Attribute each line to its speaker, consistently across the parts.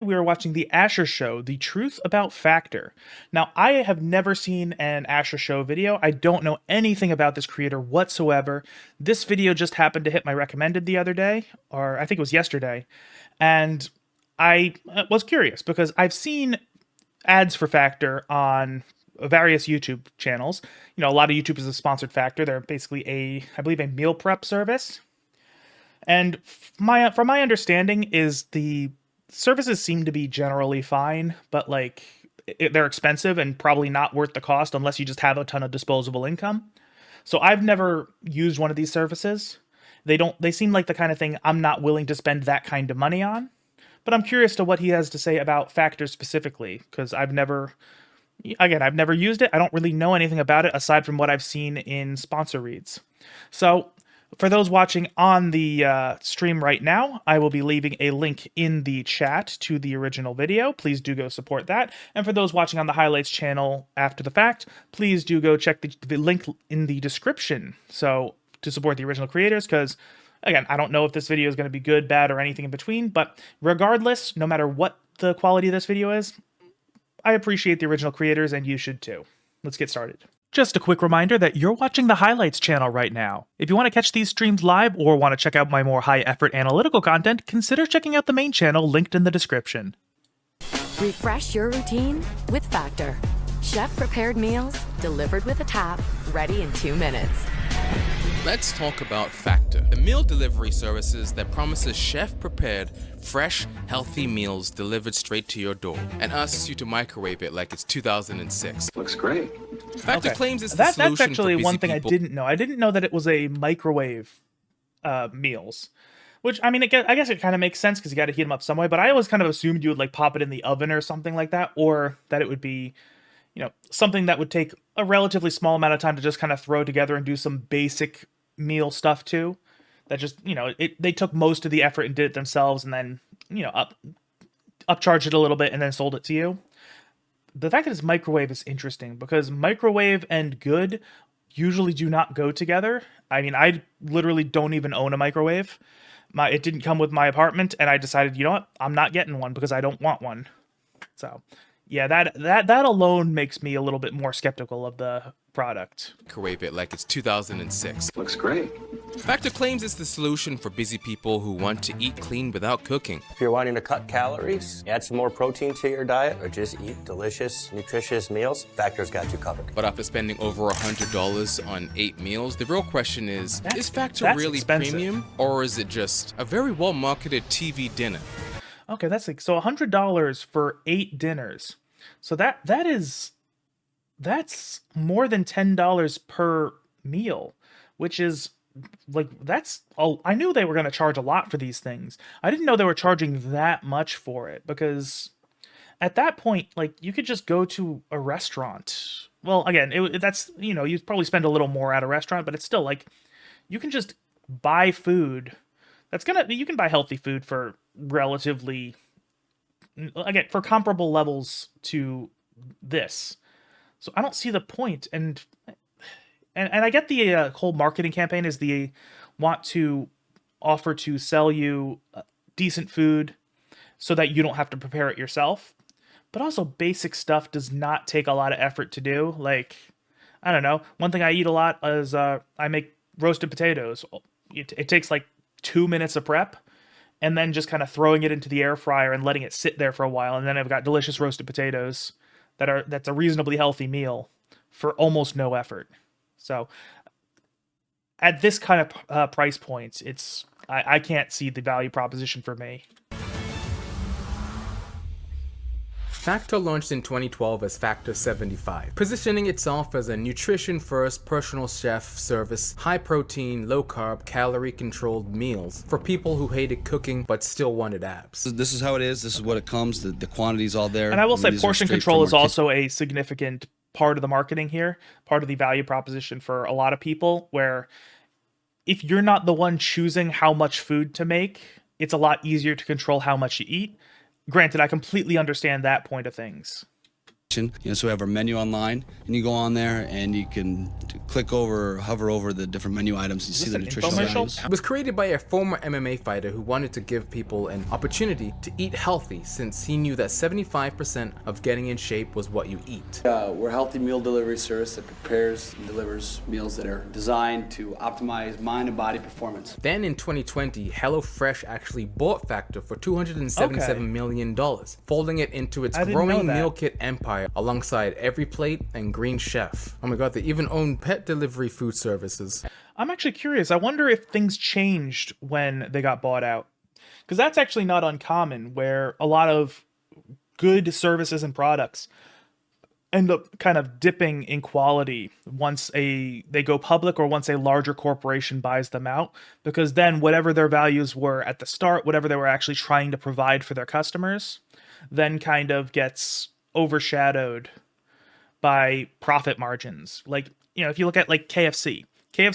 Speaker 1: We are watching The Asher Show, The Truth About Factor. Now, I have never seen an Asher Show video. I don't know anything about this creator whatsoever. This video just happened to hit my recommended the other day, or I think it was yesterday, and I was curious because I've seen ads for Factor on various YouTube channels. You know, a lot of YouTubers have sponsored Factor. They're basically I believe, a meal prep service. And from my understanding is the services seem to be generally fine, but like they're expensive and probably not worth the cost unless you just have a ton of disposable income. So I've never used one of these services. They seem like the kind of thing I'm not willing to spend that kind of money on. But I'm curious to what he has to say about Factors specifically because I've never used it. I don't really know anything about it aside from what I've seen in sponsor reads. So for those watching on the stream right now, I will be leaving a link in the chat to the original video. Please do go support that. And for those watching on the highlights channel after the fact, please do go check the link in the description so to support the original creators, because again, I don't know if this video is going to be good, bad, or anything in between, but regardless, no matter what the quality of this video is, I appreciate the original creators, and you should too. Let's get started. Just a quick reminder that you're watching the Highlights channel right now. If you want to catch these streams live or want to check out my more high-effort analytical content, consider checking out the main channel linked in the description.
Speaker 2: Refresh your routine with Factor. Chef-prepared meals delivered with a tap, ready in 2 minutes.
Speaker 3: Let's talk about Factor, the meal delivery services that promises chef-prepared, fresh, healthy meals delivered straight to your door and asks you to microwave it like it's 2006.
Speaker 4: Looks great.
Speaker 3: Factor claims it's the solution
Speaker 1: That's actually
Speaker 3: for busy
Speaker 1: one thing
Speaker 3: people.
Speaker 1: I didn't know. I didn't know that it was a microwave meals. Which, I mean, I guess it kind of makes sense because you got to heat them up some way, but I always kind of assumed you would like pop it in the oven or something like that, or that it would be, you know, something that would take a relatively small amount of time to just kind of throw together and do some basic meal stuff too. That just, you know, they took most of the effort and did it themselves and then, you know, upcharged it a little bit and then sold it to you. The fact that it's microwave is interesting because microwave and good usually do not go together. I mean, I literally don't even own a microwave. It didn't come with my apartment, and I decided, you know what, I'm not getting one because I don't want one. So, yeah, that alone makes me a little bit more skeptical of the product.
Speaker 3: Microwave it like it's 2006.
Speaker 4: Looks great.
Speaker 3: Factor claims it's the solution for busy people who want to eat clean without cooking.
Speaker 5: If you're wanting to cut calories, add some more protein to your diet, or just eat delicious, nutritious meals, Factor's got you covered.
Speaker 3: But after spending over $100 on 8 meals, the real question is Factor
Speaker 1: that's
Speaker 3: really
Speaker 1: expensive.
Speaker 3: premium, or is it just a very well-marketed TV dinner?
Speaker 1: Okay, that's like so $100 for 8 dinners. So that's more than $10 per meal, which is like I knew they were going to charge a lot for these things. I didn't know they were charging that much for it because at that point, like you could just go to a restaurant. Well, again, that's, you know, you'd probably spend a little more at a restaurant, but it's still like you can just buy food. You can buy healthy food for relatively, again, for comparable levels to this. So I don't see the point. And I get the whole marketing campaign is the want to offer to sell you decent food so that you don't have to prepare it yourself. But also basic stuff does not take a lot of effort to do. Like, I don't know. One thing I eat a lot is I make roasted potatoes. It takes like 2 minutes of prep and then just kind of throwing it into the air fryer and letting it sit there for a while. And then I've got delicious roasted potatoes that's a reasonably healthy meal for almost no effort. So at this kind of price points, I can't see the value proposition for me.
Speaker 3: Factor launched in 2012 as Factor 75, positioning itself as a nutrition-first personal chef service, high-protein, low-carb, calorie-controlled meals for people who hated cooking but still wanted abs.
Speaker 6: This is how it is. This is what it comes. The quantity's all there.
Speaker 1: And I will say
Speaker 6: These are
Speaker 1: portion
Speaker 6: straight
Speaker 1: control
Speaker 6: from
Speaker 1: is
Speaker 6: our
Speaker 1: also a significant part of the marketing here, part of the value proposition for a lot of people, where if you're not the one choosing how much food to make, it's a lot easier to control how much you eat. Granted, I completely understand that point of things.
Speaker 6: So we have our menu online, and you go on there and you can click over, hover over the different menu items and see the nutritional values.
Speaker 3: It was created by a former MMA fighter who wanted to give people an opportunity to eat healthy, since he knew that 75% of getting in shape was what you eat.
Speaker 4: We're a healthy meal delivery service that prepares and delivers meals that are designed to optimize mind and body performance.
Speaker 3: Then in 2020, HelloFresh actually bought Factor for $277 million, folding it into its growing meal kit empire alongside Every Plate and Green Chef. Oh my god, they even own pet delivery food services.
Speaker 1: I'm actually curious. I wonder if things changed when they got bought out. Because that's actually not uncommon, where a lot of good services and products end up kind of dipping in quality once they go public or once a larger corporation buys them out, because then whatever their values were at the start, whatever they were actually trying to provide for their customers, then kind of gets overshadowed by profit margins. Like, if you look at like KFC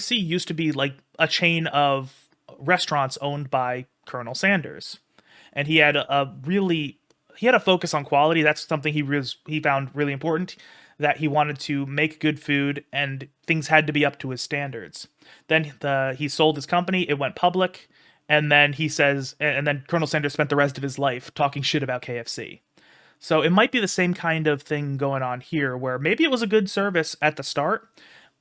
Speaker 1: used to be like a chain of restaurants owned by Colonel Sanders, and he had a focus on quality. That's something he found really important, that he wanted to make good food and things had to be up to his standards. Then he sold his company, it went public, and then then Colonel Sanders spent the rest of his life talking shit about KFC. So it might be the same kind of thing going on here, where maybe it was a good service at the start,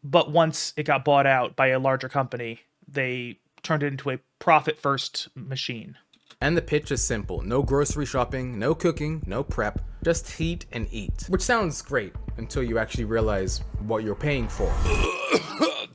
Speaker 1: but once it got bought out by a larger company, they turned it into a profit-first machine.
Speaker 3: And the pitch is simple. No grocery shopping, no cooking, no prep, just heat and eat. Which sounds great until you actually realize what you're paying for.
Speaker 7: I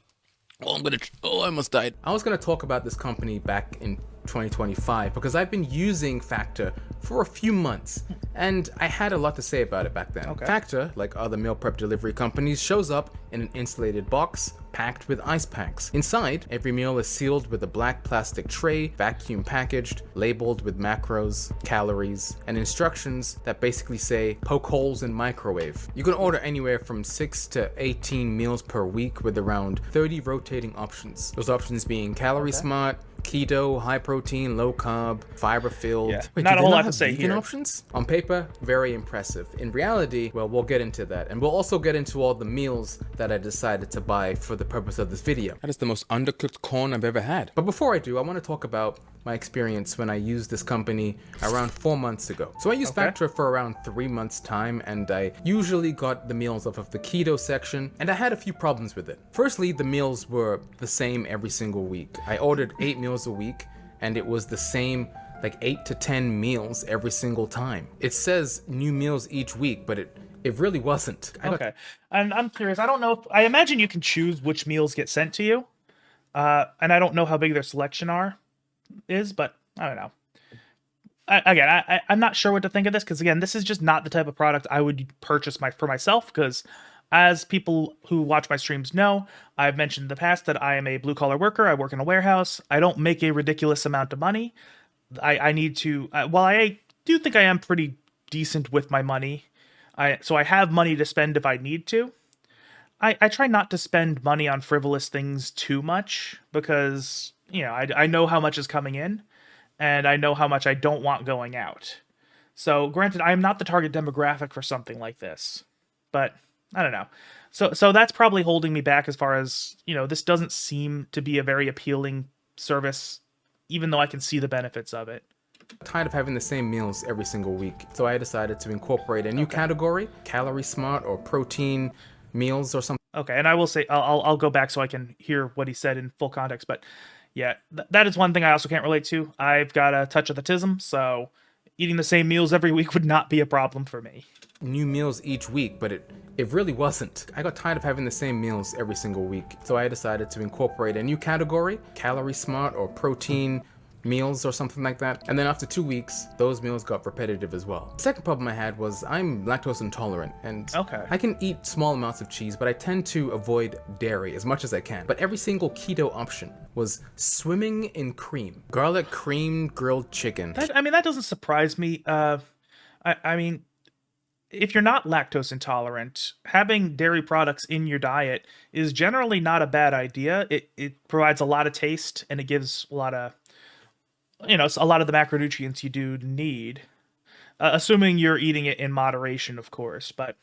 Speaker 7: almost died.
Speaker 3: I was gonna talk about this company back in 2025 because I've been using Factor for a few months and I had a lot to say about it back then. Factor, like other meal prep delivery companies, shows up in an insulated box packed with ice packs. Inside, every meal is sealed with a black plastic tray, vacuum packaged, labeled with macros, calories, and instructions that basically say poke holes in microwave. You can order anywhere from 6 to 18 meals per week with around 30 rotating options. Those options being calorie smart, keto, high protein, low carb, fiber filled.
Speaker 1: Wait, not a whole lot to say
Speaker 3: here.
Speaker 1: here.
Speaker 3: Options? On paper, very impressive. In reality, well, we'll get into that. And we'll also get into all the meals that I decided to buy for the purpose of this video. That is the most undercooked corn I've ever had. But before I do, I want to talk about my experience when I used this company around 4 months ago. So I used Factor for around 3 months time, and I usually got the meals off of the keto section, and I had a few problems with it. Firstly, the meals were the same every single week. I ordered 8 meals a week, and it was the same like 8 to 10 meals every single time. It says new meals each week, but it really wasn't.
Speaker 1: Okay. And I'm curious, I imagine you can choose which meals get sent to you. And I don't know how big their selection is, but I don't know. I'm not sure what to think of this, because again, this is just not the type of product I would purchase for myself, because as people who watch my streams know, I've mentioned in the past that I am a blue-collar worker. I work in a warehouse. I don't make a ridiculous amount of money. I need to, while I do think I am pretty decent with my money, so I have money to spend if I need to. I try not to spend money on frivolous things too much, because, I know how much is coming in, and I know how much I don't want going out. So granted, I am not the target demographic for something like this, but I don't know. So that's probably holding me back as far as, this doesn't seem to be a very appealing service, even though I can see the benefits of it.
Speaker 3: Tired of having the same meals every single week, so I decided to incorporate a new category, calorie smart or protein meals or something.
Speaker 1: Okay, and I will say, I'll go back so I can hear what he said in full context, but yeah, that is one thing I also can't relate to. I've got a touch of autism, so eating the same meals every week would not be a problem for me.
Speaker 3: New meals each week, but it really wasn't. I got tired of having the same meals every single week, so I decided to incorporate a new category, calorie smart or protein meals or something like that. And then after 2 weeks, those meals got repetitive as well. The second problem I had was I'm lactose intolerant, and I can eat small amounts of cheese, but I tend to avoid dairy as much as I can. But every single keto option was swimming in cream. Garlic cream grilled chicken.
Speaker 1: That doesn't surprise me. I mean, if you're not lactose intolerant, having dairy products in your diet is generally not a bad idea. It provides a lot of taste, and it gives a lot of, a lot of the macronutrients you do need. assuming you're eating it in moderation, of course. But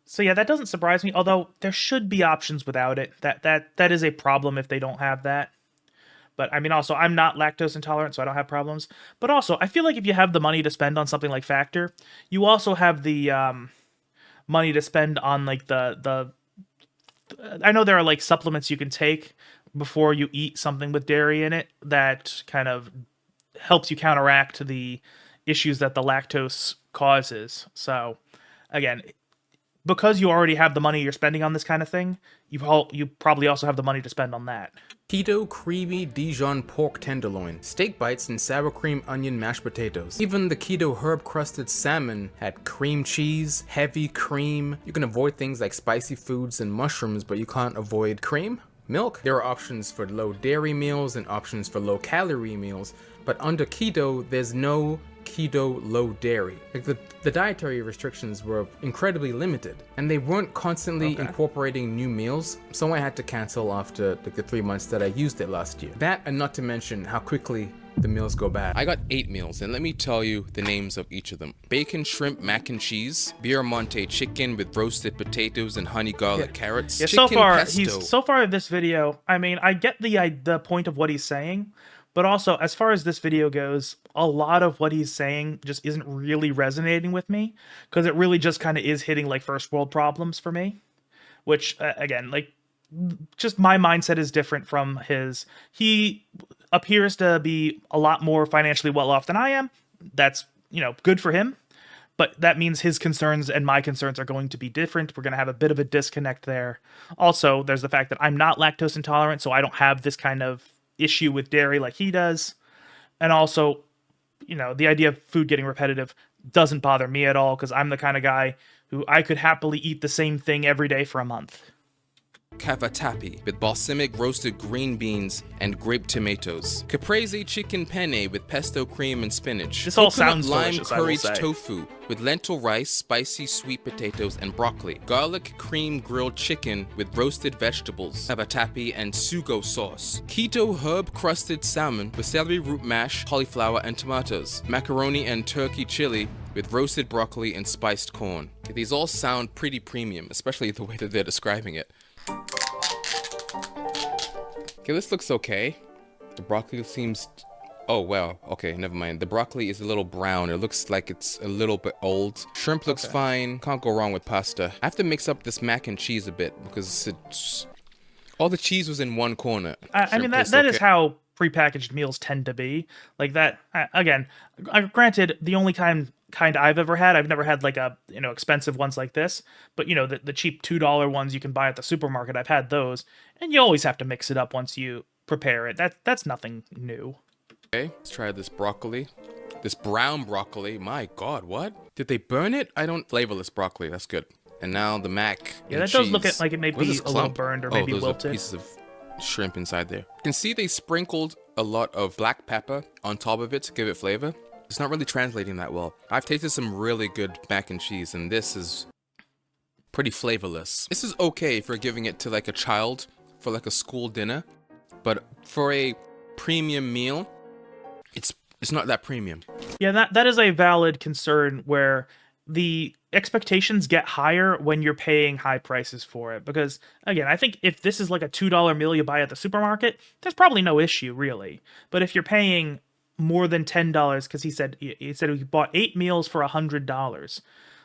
Speaker 1: so yeah, that doesn't surprise me. Although there should be options without it. That is a problem if they don't have that. But I mean, also, I'm not lactose intolerant, so I don't have problems. But also, I feel like if you have the money to spend on something like Factor, you also have the money to spend on like the. I know there are like supplements you can take before you eat something with dairy in it that kind of helps you counteract the issues that the lactose causes. So, again, because you already have the money you're spending on this kind of thing, you probably also have the money to spend on that.
Speaker 3: Keto creamy Dijon pork tenderloin, steak bites, and sour cream onion mashed potatoes. Even the keto herb crusted salmon had cream cheese, heavy cream. You can avoid things like spicy foods and mushrooms, but you can't avoid cream, milk. There are options for low dairy meals and options for low calorie meals, but under keto, there's no keto low dairy. Like the dietary restrictions were incredibly limited, and they weren't constantly incorporating new meals, so I had to cancel after like the 3 months that I used it last year. That, and not to mention how quickly the meals go bad.
Speaker 7: I got 8 meals, and let me tell you the names of each of them. Bacon, shrimp, mac and cheese, Biramonte chicken with roasted potatoes and honey garlic carrots.
Speaker 1: Yeah,
Speaker 7: Chicken
Speaker 1: so far this video, I mean, I get the point of what he's saying, but also as far as this video goes, a lot of what he's saying just isn't really resonating with me, because it really just kind of is hitting like first world problems for me, which again, like, just my mindset is different from his. He appears to be a lot more financially well off than I am. That's, good for him. But that means his concerns and my concerns are going to be different. We're going to have a bit of a disconnect there. Also, there's the fact that I'm not lactose intolerant, so I don't have this kind of issue with dairy like he does. And also, the idea of food getting repetitive doesn't bother me at all, because I'm the kind of guy who I could happily eat the same thing every day for a month.
Speaker 7: Cavatappi with balsamic roasted green beans and grape tomatoes. Caprese chicken penne with pesto cream and spinach.
Speaker 1: This all
Speaker 7: Coconut
Speaker 1: sounds
Speaker 7: lime
Speaker 1: delicious, I will
Speaker 7: curried
Speaker 1: say.
Speaker 7: tofu with lentil rice, spicy sweet potatoes, and broccoli. Garlic cream grilled chicken with roasted vegetables, cavatappi, and sugo sauce. Keto herb crusted salmon with celery root mash, cauliflower, and tomatoes. Macaroni and turkey chili with roasted broccoli and spiced corn. These all sound pretty premium, especially the way that they're describing it. Okay, this looks okay. The broccoli seems... Oh, well, okay, never mind. The broccoli is a little brown. It looks like it's a little bit old. Shrimp looks fine. Can't go wrong with pasta. I have to mix up this mac and cheese a bit because it's... all the cheese was in one corner.
Speaker 1: I mean, that is how prepackaged meals tend to be. Like that, again, granted, the only kind I've ever had, I've never had like a, expensive ones like this, but the cheap $2 ones you can buy at the supermarket, I've had those, and you always have to mix it up once you prepare it. That's nothing new.
Speaker 7: Okay, let's try this broccoli. This brown broccoli. My God, what? Did they burn it? I don't... flavorless broccoli. That's good. And now the mac.
Speaker 1: Yeah, that does look like it may be a little burned or maybe
Speaker 7: those
Speaker 1: wilted.
Speaker 7: Are pieces of shrimp inside there. You can see they sprinkled a lot of black pepper on top of it to give it flavor. It's not really translating that well. I've tasted some really good mac and cheese, and this is pretty flavorless. This is okay if you're giving it to like a child for like a school dinner, but for a premium meal, it's not that premium.
Speaker 1: Yeah, that is a valid concern where the expectations get higher when you're paying high prices for it. Because, again, I think if this is like a $2 meal you buy at the supermarket, there's probably no issue, really. But if you're paying more than $10, because he said he bought 8 meals for $100.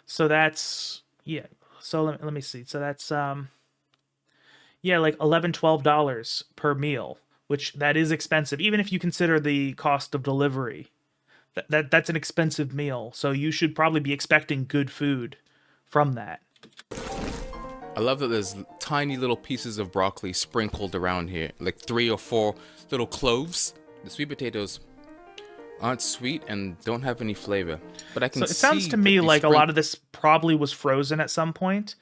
Speaker 1: So that's, yeah. So let me see. So that's, yeah, like $11, $12 per meal, which that is expensive. Even if you consider the cost of delivery, that's an expensive meal. So you should probably be expecting good food from that.
Speaker 7: I love that there's tiny little pieces of broccoli sprinkled around here, like 3 or 4 little cloves. The sweet potatoes aren't sweet and don't have any flavor, but I can see.
Speaker 1: So it sounds to me like a lot of this probably was frozen at some point,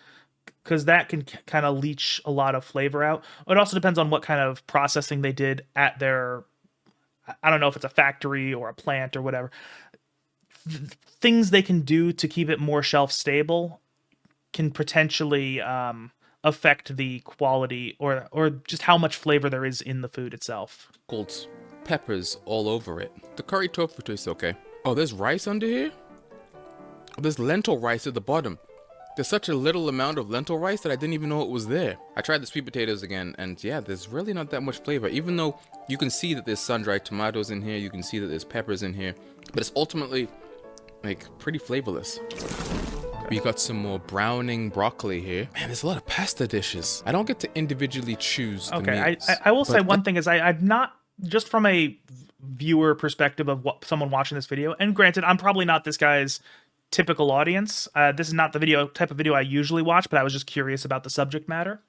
Speaker 1: because that can kind of leach a lot of flavor out. It also depends on what kind of processing they did at their, I don't know if it's a factory or a plant or whatever. Things they can do to keep it more shelf stable can potentially affect the quality or just how much flavor there is in the food itself.
Speaker 7: Peppers all over it. The curry tofu tastes okay. Oh, there's rice under here? There's lentil rice at the bottom. There's such a little amount of lentil rice that I didn't even know it was there. I tried the sweet potatoes again, and yeah, there's really not that much flavor. Even though you can see that there's sun-dried tomatoes in here, you can see that there's peppers in here, but it's ultimately like pretty flavorless. We got some more browning broccoli here. Man, there's a lot of pasta dishes. I don't get to individually choose the meals.
Speaker 1: I will say one thing is I'm not, just from a viewer perspective of what someone watching this video, and granted, I'm probably not this guy's typical audience. This is not the type of video I usually watch, but I was just curious about the subject matter.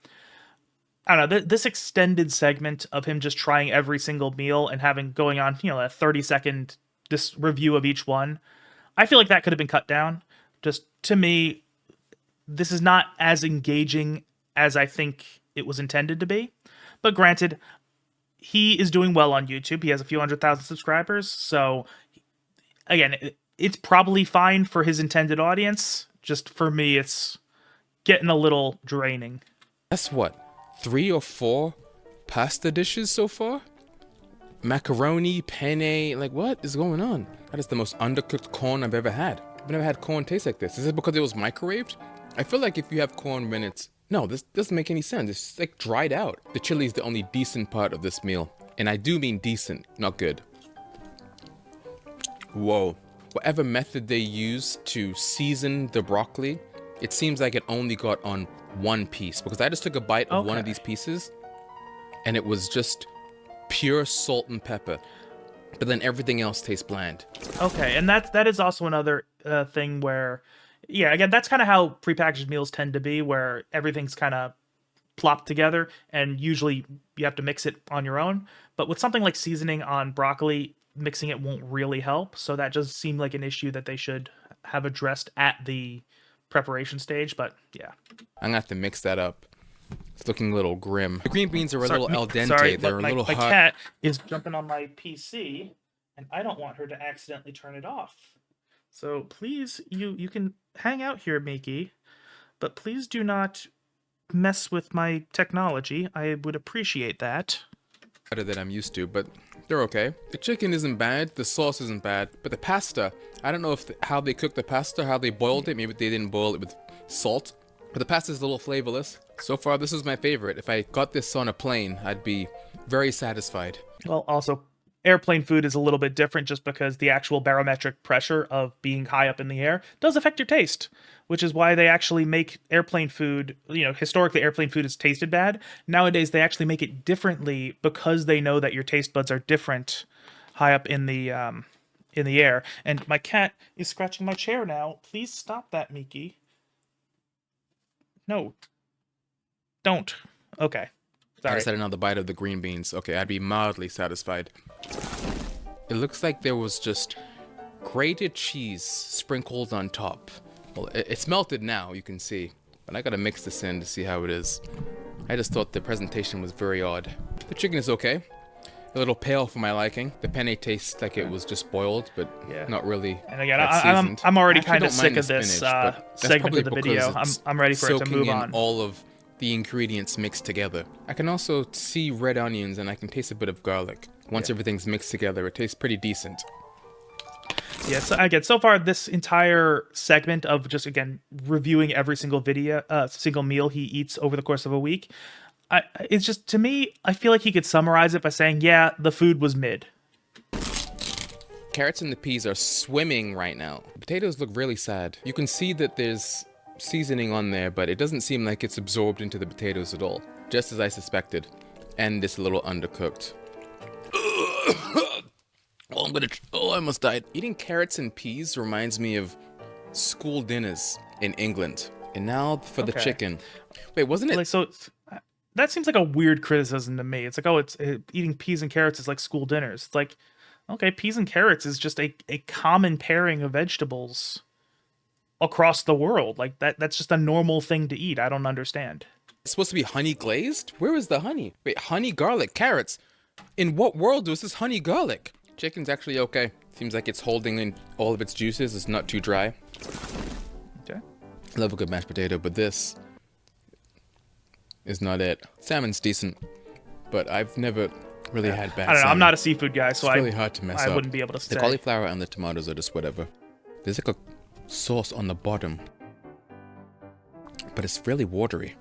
Speaker 1: I don't know, this extended segment of him just trying every single meal and going on, a 30-second this review of each one, I feel like that could have been cut down. Just to me, this is not as engaging as I think it was intended to be. But granted, he is doing well on YouTube. He has a few 100,000 subscribers. So again, it's probably fine for his intended audience. Just for me, it's getting a little draining.
Speaker 7: That's what, 3 or 4 pasta dishes so far? Macaroni, penne, like what is going on? That is the most undercooked corn I've ever had. I've never had corn taste like this. Is it because it was microwaved? I feel like if you have corn when it's... No, this doesn't make any sense. It's like dried out. The chili is the only decent part of this meal. And I do mean decent, not good. Whoa. Whatever method they use to season the broccoli, it seems like it only got on one piece. Because I just took a bite of one of these pieces, and it was just pure salt and pepper. But then everything else tastes bland.
Speaker 1: Okay, and that is also another thing where, yeah, again, that's kind of how prepackaged meals tend to be, where everything's kind of plopped together, and usually you have to mix it on your own. But with something like seasoning on broccoli, mixing it won't really help. So that does seem like an issue that they should have addressed at the preparation stage. But yeah,
Speaker 7: I'm gonna have to mix that up. It's looking a little grim. The green beans are a little al dente.
Speaker 1: Sorry,
Speaker 7: They're a little
Speaker 1: my
Speaker 7: hot.
Speaker 1: cat is jumping on my PC, and I don't want her to accidentally turn it off. So please, you can hang out here, Miki, but please do not mess with my technology. I would appreciate that.
Speaker 7: Better than I'm used to, but they're okay. The chicken isn't bad, the sauce isn't bad, but the pasta, I don't know if how they cooked the pasta, how they boiled it. Maybe they didn't boil it with salt, but the pasta is a little flavorless. So far, this is my favorite. If I got this on a plane, I'd be very satisfied.
Speaker 1: Well, also, airplane food is a little bit different just because the actual barometric pressure of being high up in the air does affect your taste, which is why they actually make airplane food, historically airplane food has tasted bad. Nowadays, they actually make it differently because they know that your taste buds are different high up in the air. And my cat is scratching my chair now. Please stop that, Miki. No. Don't. Okay. Sorry.
Speaker 7: I just had another bite of the green beans. Okay, I'd be mildly satisfied. It looks like there was just grated cheese sprinkled on top. Well, it's melted now, you can see. But I gotta mix this in to see how it is. I just thought the presentation was very odd. The chicken is okay. A little pale for my liking. The penne tastes like it was just boiled, but not really.
Speaker 1: And again, I'm already kind of sick of this segment of the video. I'm ready for it to move on.
Speaker 7: All of the ingredients mixed together. I can also see red onions, and I can taste a bit of garlic. Once everything's mixed together, it tastes pretty decent.
Speaker 1: Yeah, so again, so far this entire segment of just reviewing every single single meal he eats over the course of a week, it's just, to me, I feel like he could summarize it by saying, yeah, the food was mid.
Speaker 7: Carrots and the peas are swimming right now. The potatoes look really sad. You can see that there's seasoning on there, but it doesn't seem like it's absorbed into the potatoes at all. Just as I suspected. And it's a little undercooked. I almost died. Eating carrots and peas reminds me of school dinners in England. And now for the chicken. Wait, wasn't it?
Speaker 1: That seems like a weird criticism to me. It's like, eating peas and carrots is like school dinners. It's like, okay, peas and carrots is just a common pairing of vegetables across the world. Like that's just a normal thing to eat. I don't understand.
Speaker 7: It's supposed to be honey glazed? Where is the honey? Wait, honey, garlic, carrots. In what world was this honey garlic? Chicken's actually okay. Seems like it's holding in all of its juices. It's not too dry.
Speaker 1: Okay.
Speaker 7: I love a good mashed potato, but this is not it. Salmon's decent, but I've never really had bad
Speaker 1: I don't know.
Speaker 7: salmon.
Speaker 1: I'm not a seafood guy, so
Speaker 7: it's really hard to mess up.
Speaker 1: I wouldn't be able to say.
Speaker 7: The cauliflower and the tomatoes are just whatever. There's like a sauce on the bottom, but it's really watery.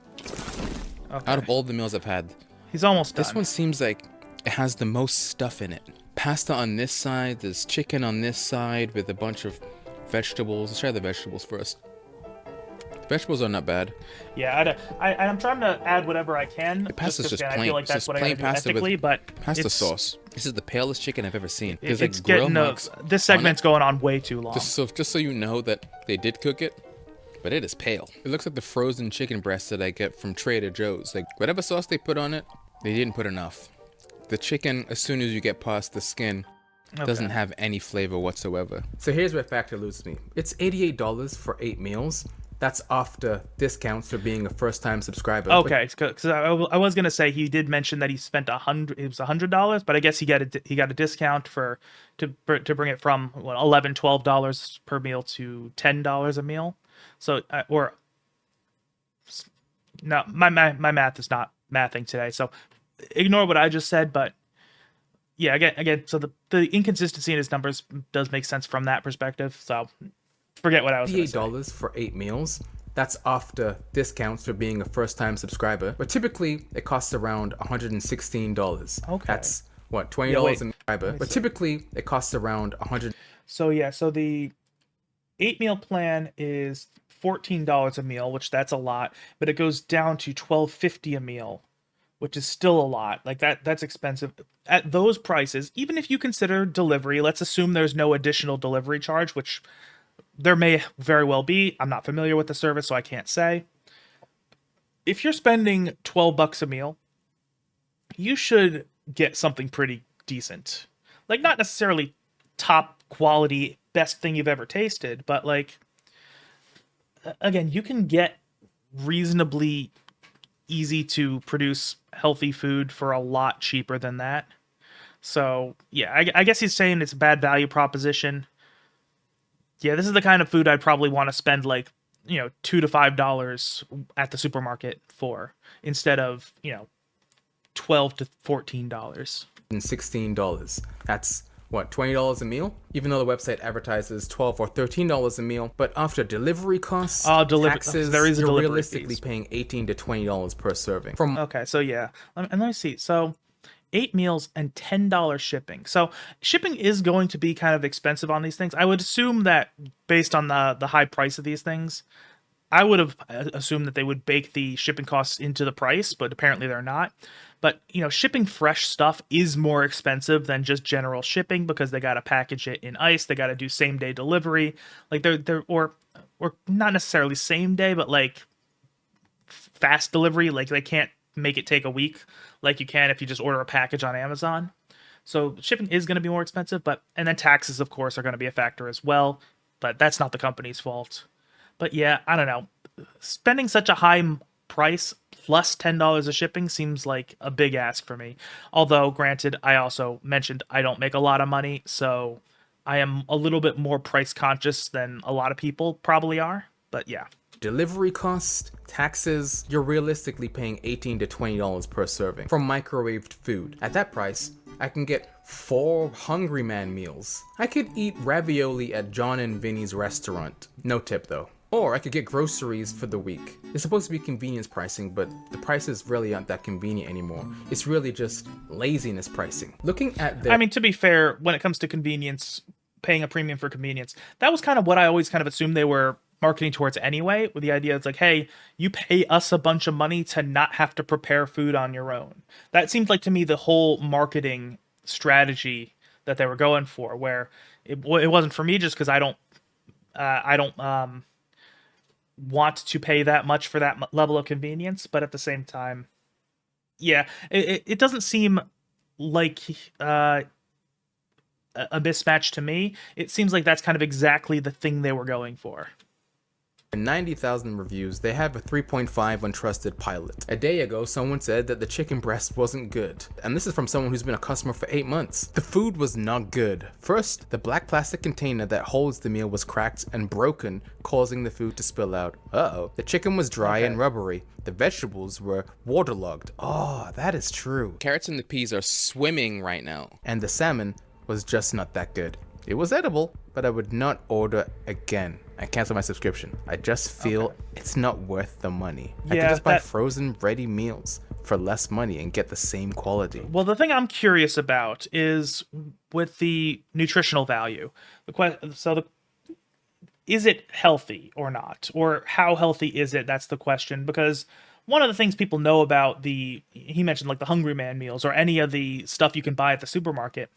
Speaker 1: Okay.
Speaker 7: Out of all the meals I've had,
Speaker 1: He's almost done.
Speaker 7: this one seems like it has the most stuff in it. Pasta on this side, there's chicken on this side with a bunch of vegetables. Let's try the vegetables first. Vegetables are not bad.
Speaker 1: Yeah, I'm trying to add whatever I can.
Speaker 7: The pasta's just
Speaker 1: again,
Speaker 7: plain.
Speaker 1: I feel like
Speaker 7: It's
Speaker 1: that's
Speaker 7: just
Speaker 1: what I
Speaker 7: plain
Speaker 1: gotta do
Speaker 7: pasta with
Speaker 1: ethically, but
Speaker 7: pasta
Speaker 1: it's-
Speaker 7: sauce. This is the palest chicken I've ever seen. There's
Speaker 1: It's
Speaker 7: like grill
Speaker 1: getting
Speaker 7: marks
Speaker 1: this
Speaker 7: on
Speaker 1: segment's
Speaker 7: it.
Speaker 1: going on way too long.
Speaker 7: Just so you know that they did cook it, but it is pale. It looks like the frozen chicken breast that I get from Trader Joe's. Like whatever sauce they put on it, they didn't put enough. The chicken, as soon as you get past the skin, doesn't have any flavor whatsoever.
Speaker 3: So here's where Factor loses me. It's $88 for 8 meals. That's after discounts for being a first-time subscriber.
Speaker 1: Okay, because I was gonna say he did mention that he spent it was $100, but I guess he got a discount to bring it from what, $11, $12 per meal to $10 a meal. So no, my math is not mathing today, so ignore what I just said. But yeah, again, so the inconsistency in his numbers does make sense from that perspective. So forget what I was going to say.
Speaker 3: $88 for 8 meals. That's after discounts for being a first-time subscriber. But typically, it costs around $116.
Speaker 1: Okay.
Speaker 3: That's what, $20
Speaker 1: Yeah,
Speaker 3: a
Speaker 1: wait.
Speaker 3: subscriber. But typically, it costs around $100.
Speaker 1: So yeah, so the 8-meal plan is $14 a meal, which that's a lot, but it goes down to $12.50 a meal, which is still a lot. Like that's expensive. At those prices, even if you consider delivery, let's assume there's no additional delivery charge, which there may very well be. I'm not familiar with the service, so I can't say. If you're spending $12 a meal, you should get something pretty decent. Like not necessarily top quality, best thing you've ever tasted, but like again, you can get reasonably easy to produce healthy food for a lot cheaper than that. So yeah, I guess he's saying it's a bad value proposition. Yeah, this is the kind of food I'd probably want to spend like, $2 to $5 at the supermarket for instead of, $12 to $14.
Speaker 3: $16. That's what, $20 a meal? Even though the website advertises $12 or $13 a meal, but after delivery costs, taxes,
Speaker 1: there is a
Speaker 3: you're
Speaker 1: delivery
Speaker 3: realistically
Speaker 1: fees.
Speaker 3: paying $18 to $20 per serving. From
Speaker 1: Okay, so yeah, and let me see. So 8 meals and $10 shipping. So shipping is going to be kind of expensive on these things. I would assume that based on the high price of these things, I would have assumed that they would bake the shipping costs into the price, but apparently they're not. But, shipping fresh stuff is more expensive than just general shipping because they got to package it in ice. They got to do same day delivery. Like they're or not necessarily same day, but like fast delivery. Like they can't make it take a week like you can if you just order a package on Amazon. So shipping is going to be more expensive, and then taxes, of course, are going to be a factor as well. But that's not the company's fault. But yeah, I don't know. Spending such a high price plus $10 of shipping seems like a big ask for me. Although, granted, I also mentioned I don't make a lot of money, so I am a little bit more price conscious than a lot of people probably are. But yeah.
Speaker 3: delivery costs, taxes, you're realistically paying $18 to $20 per serving from microwaved food. At that price, I can get 4 Hungry Man meals. I could eat ravioli at John and Vinny's restaurant. No tip though. Or I could get groceries for the week. It's supposed to be convenience pricing, but the prices really aren't that convenient anymore. It's really just laziness pricing. Looking at the...
Speaker 1: I mean, to be fair, when it comes to convenience, paying a premium for convenience, that was kind of what I always kind of assumed they were marketing towards anyway, with the idea it's like, hey, you pay us a bunch of money to not have to prepare food on your own. That seemed like to me the whole marketing strategy that they were going for, where it wasn't for me just because I don't want to pay that much for that level of convenience, but at the same time, yeah, it doesn't seem like a mismatch to me. It seems like that's kind of exactly the thing they were going for.
Speaker 3: 90,000 reviews, they have a 3.5 untrusted pilot. A day ago, someone said that the chicken breast wasn't good. And this is from someone who's been a customer for 8 months. The food was not good. First, the black plastic container that holds the meal was cracked and broken, causing the food to spill out. Uh-oh. The chicken was dry and rubbery. The vegetables were waterlogged. Oh, that is true.
Speaker 7: Carrots and the peas are swimming right now.
Speaker 3: And the salmon was just not that good. It was edible, but I would not order again. I cancel my subscription. I just feel it's not worth the money. I
Speaker 1: Yeah,
Speaker 3: can just buy
Speaker 1: that-
Speaker 3: frozen ready meals for less money and get the same quality.
Speaker 1: Well, the thing I'm curious about is with the nutritional value. Is it healthy or not? Or how healthy is it? That's the question. Because one of the things people know about he mentioned like the Hungry Man meals or any of the stuff you can buy at the supermarket,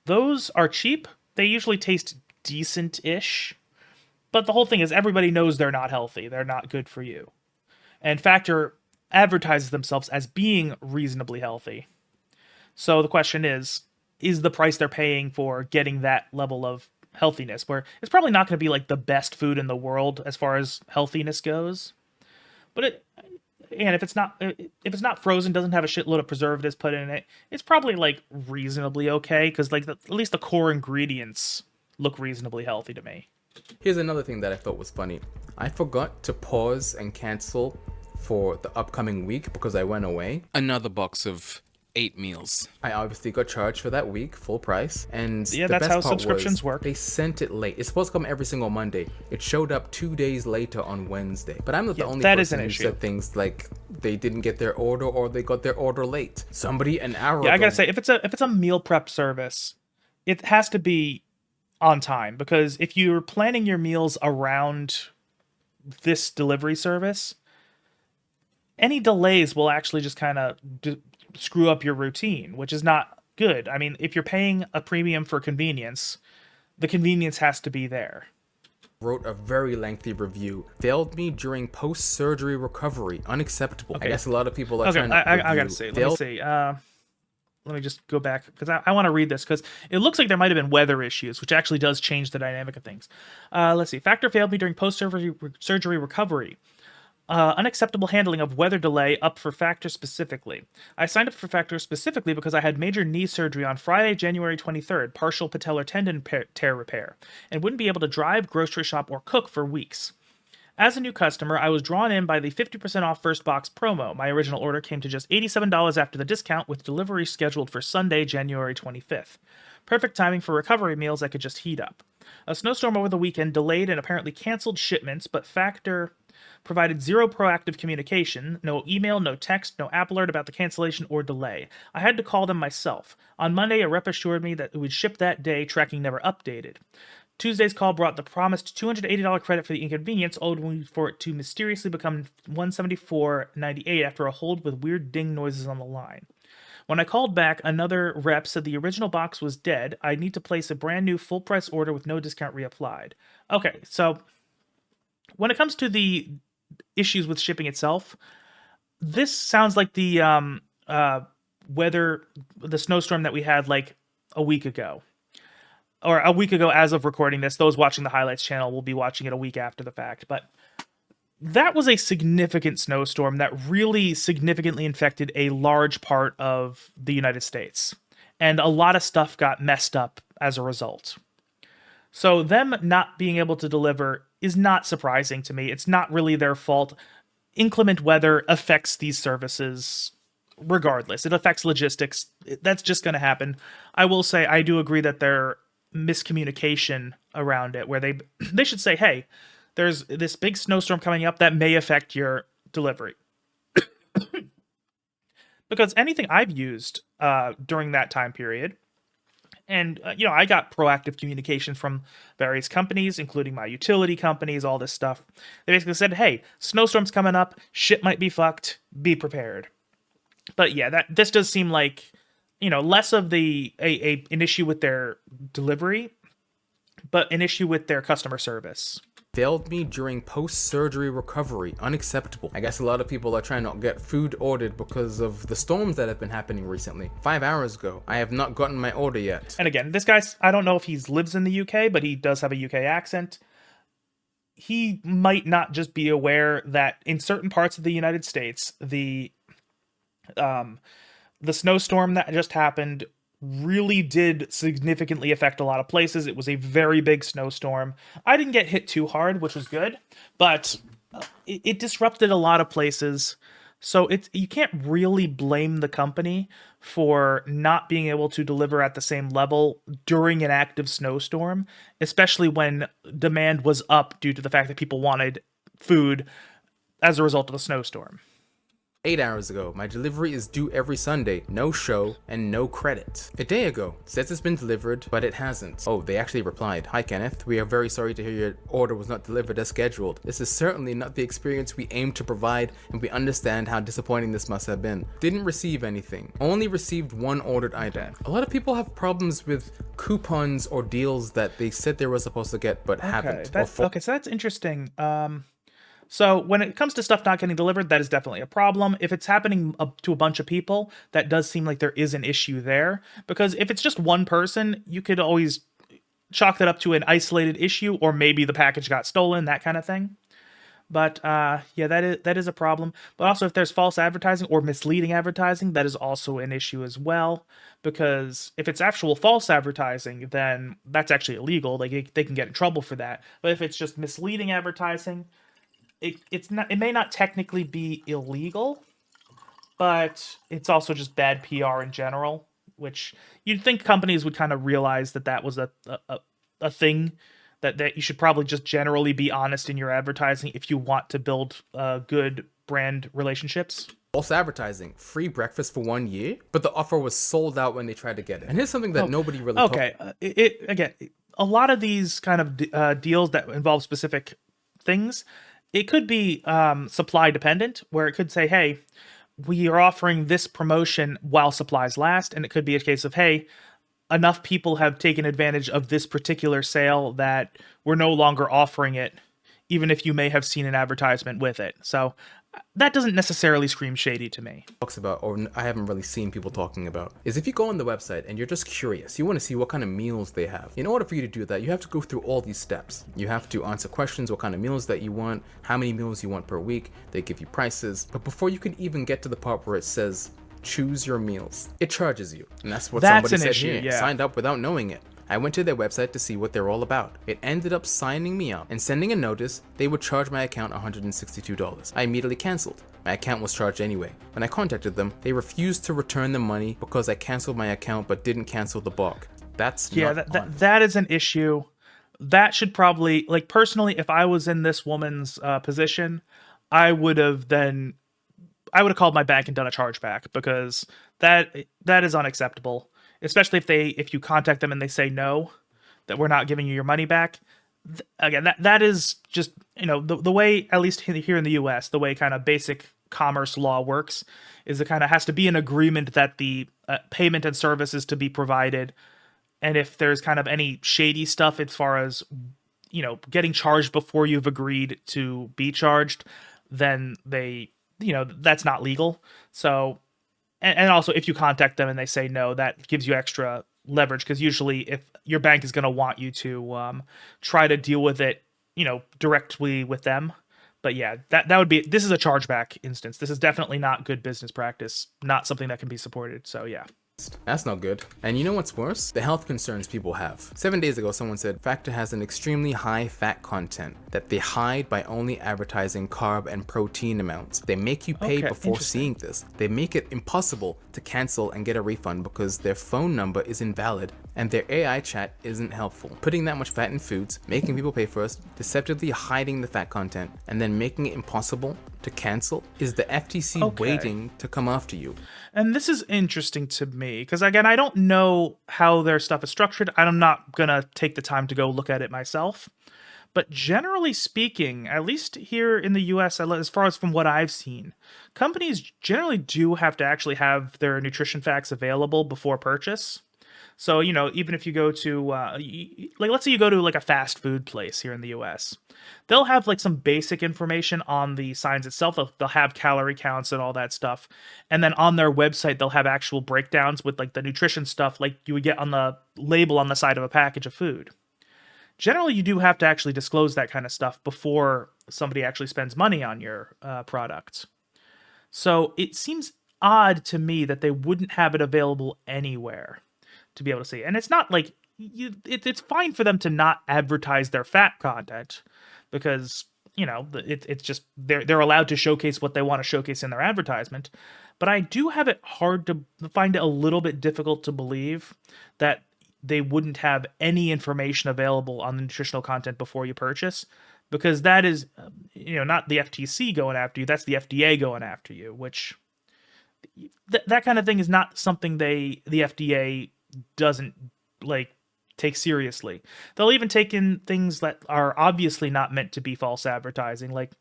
Speaker 1: those are cheap. They usually taste decent-ish. But the whole thing is everybody knows they're not healthy. They're not good for you. And Factor advertises themselves as being reasonably healthy. So the question is the price they're paying for getting that level of healthiness, where it's probably not going to be like the best food in the world as far as healthiness goes. But if it's not frozen, doesn't have a shitload of preservatives put in it, it's probably like reasonably okay, because like at least the core ingredients look reasonably healthy to me.
Speaker 3: Here's another thing that I thought was funny. I forgot to pause and cancel for the upcoming week because I went away.
Speaker 7: Another box of 8 meals.
Speaker 3: I obviously got charged for that week, full price. And
Speaker 1: Yeah,
Speaker 3: the
Speaker 1: that's
Speaker 3: best
Speaker 1: how
Speaker 3: part
Speaker 1: subscriptions
Speaker 3: was
Speaker 1: work.
Speaker 3: They sent it late. It's supposed to come every single Monday. It showed up 2 days later on Wednesday. But I'm not the only
Speaker 1: that is
Speaker 3: person
Speaker 1: an
Speaker 3: who
Speaker 1: issue.
Speaker 3: said things like they didn't get their order or they got their order late. Somebody an hour
Speaker 1: Yeah, I
Speaker 3: ago.
Speaker 1: gotta say, if it's a meal prep service, it has to be on time, because if you're planning your meals around this delivery service, any delays will actually just kind of screw up your routine, which is not good. I mean, if you're paying a premium for convenience, the convenience has to be there.
Speaker 3: Wrote a very lengthy review. Failed me during post-surgery recovery. Unacceptable.
Speaker 1: Okay.
Speaker 3: I guess a lot of people are
Speaker 1: Okay,
Speaker 3: trying to
Speaker 1: I gotta see. Let me see. Let me just go back, because I want to read this, because it looks like there might have been weather issues, which actually does change the dynamic of things. Let's see. Factor failed me during post-surgery recovery. Unacceptable handling of weather delay up for Factor specifically. I signed up for Factor specifically because I had major knee surgery on Friday, January 23rd, partial patellar tendon tear repair, and wouldn't be able to drive, grocery shop, or cook for weeks. As a new customer, I was drawn in by the 50% off first box promo. My original order came to just $87 after the discount, with delivery scheduled for Sunday, January 25th. Perfect timing for recovery meals I could just heat up. A snowstorm over the weekend delayed and apparently canceled shipments, but Factor provided zero proactive communication, no email, no text, no app alert about the cancellation or delay. I had to call them myself. On Monday, a rep assured me that it would ship that day, tracking never updated. Tuesday's call brought the promised $280 credit for the inconvenience, only for it to mysteriously become $174.98 after a hold with weird ding noises on the line. When I called back, another rep said the original box was dead. I'd need to place a brand new full price order with no discount reapplied. Okay, so when it comes to the issues with shipping itself, this sounds like the snowstorm that we had like a week ago. Or a week ago as of recording this. Those watching the highlights channel will be watching it a week after the fact. But that was a significant snowstorm that really significantly infected a large part of the United States. And a lot of stuff got messed up as a result. So them not being able to deliver is not surprising to me. It's not really their fault. Inclement weather affects these services regardless. It affects logistics. That's just going to happen. I will say I do agree that their miscommunication around it, where they should say, hey, there's this big snowstorm coming up that may affect your delivery. Because anything I've used during that time period, and I got proactive communication from various companies, including my utility companies, all this stuff. They basically said, hey, snowstorm's coming up, shit might be fucked, be prepared. But yeah, this does seem like less of an issue with their delivery, but an issue with their customer service.
Speaker 3: Failed me during post-surgery recovery. Unacceptable. I guess a lot of people are trying to get food ordered because of the storms that have been happening recently. 5 hours ago, I have not gotten my order yet.
Speaker 1: And again, this guy, I don't know if he lives in the UK, but he does have a UK accent. He might not just be aware that in certain parts of the United States, the snowstorm that just happened really did significantly affect a lot of places. It was a very big snowstorm. I didn't get hit too hard, which was good, but it disrupted a lot of places. So you can't really blame the company for not being able to deliver at the same level during an active snowstorm, especially when demand was up due to the fact that people wanted food as a result of the snowstorm.
Speaker 3: 8 hours ago, my delivery is due every Sunday, no show, and no credit. A day ago, it says it's been delivered, but it hasn't. Oh, they actually replied, "Hi Kenneth, we are very sorry to hear your order was not delivered as scheduled. This is certainly not the experience we aim to provide, and we understand how disappointing this must have been. Didn't receive anything. Only received one ordered item." A lot of people have problems with coupons or deals that they said they were supposed to get, but haven't.
Speaker 1: Okay, so that's interesting. So when it comes to stuff not getting delivered, that is definitely a problem. If it's happening up to a bunch of people, that does seem like there is an issue there. Because if it's just one person, you could always chalk that up to an isolated issue, or maybe the package got stolen, that kind of thing. But yeah, that is a problem. But also, if there's false advertising or misleading advertising, that is also an issue as well. Because if it's actual false advertising, then that's actually illegal. Like they can get in trouble for that. But if it's just misleading advertising, it's not. It may not technically be illegal, but it's also just bad PR in general. Which you'd think companies would kind of realize that was a thing, that you should probably just generally be honest in your advertising if you want to build good brand relationships.
Speaker 3: False advertising, free breakfast for 1 year, but the offer was sold out when they tried to get it. And here's something that nobody really
Speaker 1: Okay, again, a lot of these kind of deals that involve specific things, it could be supply dependent, where it could say, hey, we are offering this promotion while supplies last, and it could be a case of, hey, enough people have taken advantage of this particular sale that we're no longer offering it, even if you may have seen an advertisement with it. So that doesn't necessarily scream shady to me.
Speaker 3: Talks about, or I haven't really seen people talking about, is if you go on the website and you're just curious, you want to see what kind of meals they have. In order for you to do that, you have to go through all these steps. You have to answer questions, what kind of meals that you want, how many meals you want per week. They give you prices. But before you can even get to the part where it says, choose your meals, it charges you. And that's what somebody said here.
Speaker 1: Yeah.
Speaker 3: Signed up without knowing it. I went to their website to see what they're all about. It ended up signing me up and sending a notice they would charge my account $162. I immediately canceled. My account was charged anyway. When I contacted them, they refused to return the money because I canceled my account but didn't cancel the bulk. That's
Speaker 1: that is an issue. That should probably, like, personally, if I was in this woman's position, I would have called my bank and done a chargeback, because that is unacceptable. Especially if you contact them and they say no, that we're not giving you your money back. Again, that is just, the way, at least here in the US, the way kind of basic commerce law works is it kind of has to be an agreement that the payment and service is to be provided. And if there's kind of any shady stuff as far as, getting charged before you've agreed to be charged, then that's not legal. So, and also, if you contact them and they say no, that gives you extra leverage, because usually if your bank is going to want you to try to deal with it, directly with them. But yeah, that would be, this is a chargeback instance. This is definitely not good business practice, not something that can be supported. So yeah.
Speaker 3: That's not good. And you know what's worse? The health concerns people have. 7 days ago, someone said Factor has an extremely high fat content that they hide by only advertising carb and protein amounts. They make you pay before seeing this. They make it impossible to cancel and get a refund because their phone number is invalid and their AI chat isn't helpful. Putting that much fat in foods, making people pay for us, deceptively hiding the fat content, and then making it impossible to cancel is the FTC waiting to come after you.
Speaker 1: And this is interesting to me because, again, I don't know how their stuff is structured. I'm not going to take the time to go look at it myself. But generally speaking, at least here in the US, as far as from what I've seen, companies generally do have to actually have their nutrition facts available before purchase. So, even if you go to, let's say you go to like a fast food place here in the US, they'll have like some basic information on the signs itself. They'll have calorie counts and all that stuff. And then on their website, they'll have actual breakdowns with like the nutrition stuff like you would get on the label on the side of a package of food. Generally, you do have to actually disclose that kind of stuff before somebody actually spends money on your product. So it seems odd to me that they wouldn't have it available anywhere to be able to see. And it's not like it's fine for them to not advertise their fat content because, it's just they're allowed to showcase what they want to showcase in their advertisement. But I do have it hard to find it a little bit difficult to believe that they wouldn't have any information available on the nutritional content before you purchase, because that is, not the FTC going after you, that's the FDA going after you, which that kind of thing is not something the FDA doesn't like take seriously. They'll even take in things that are obviously not meant to be false advertising. Like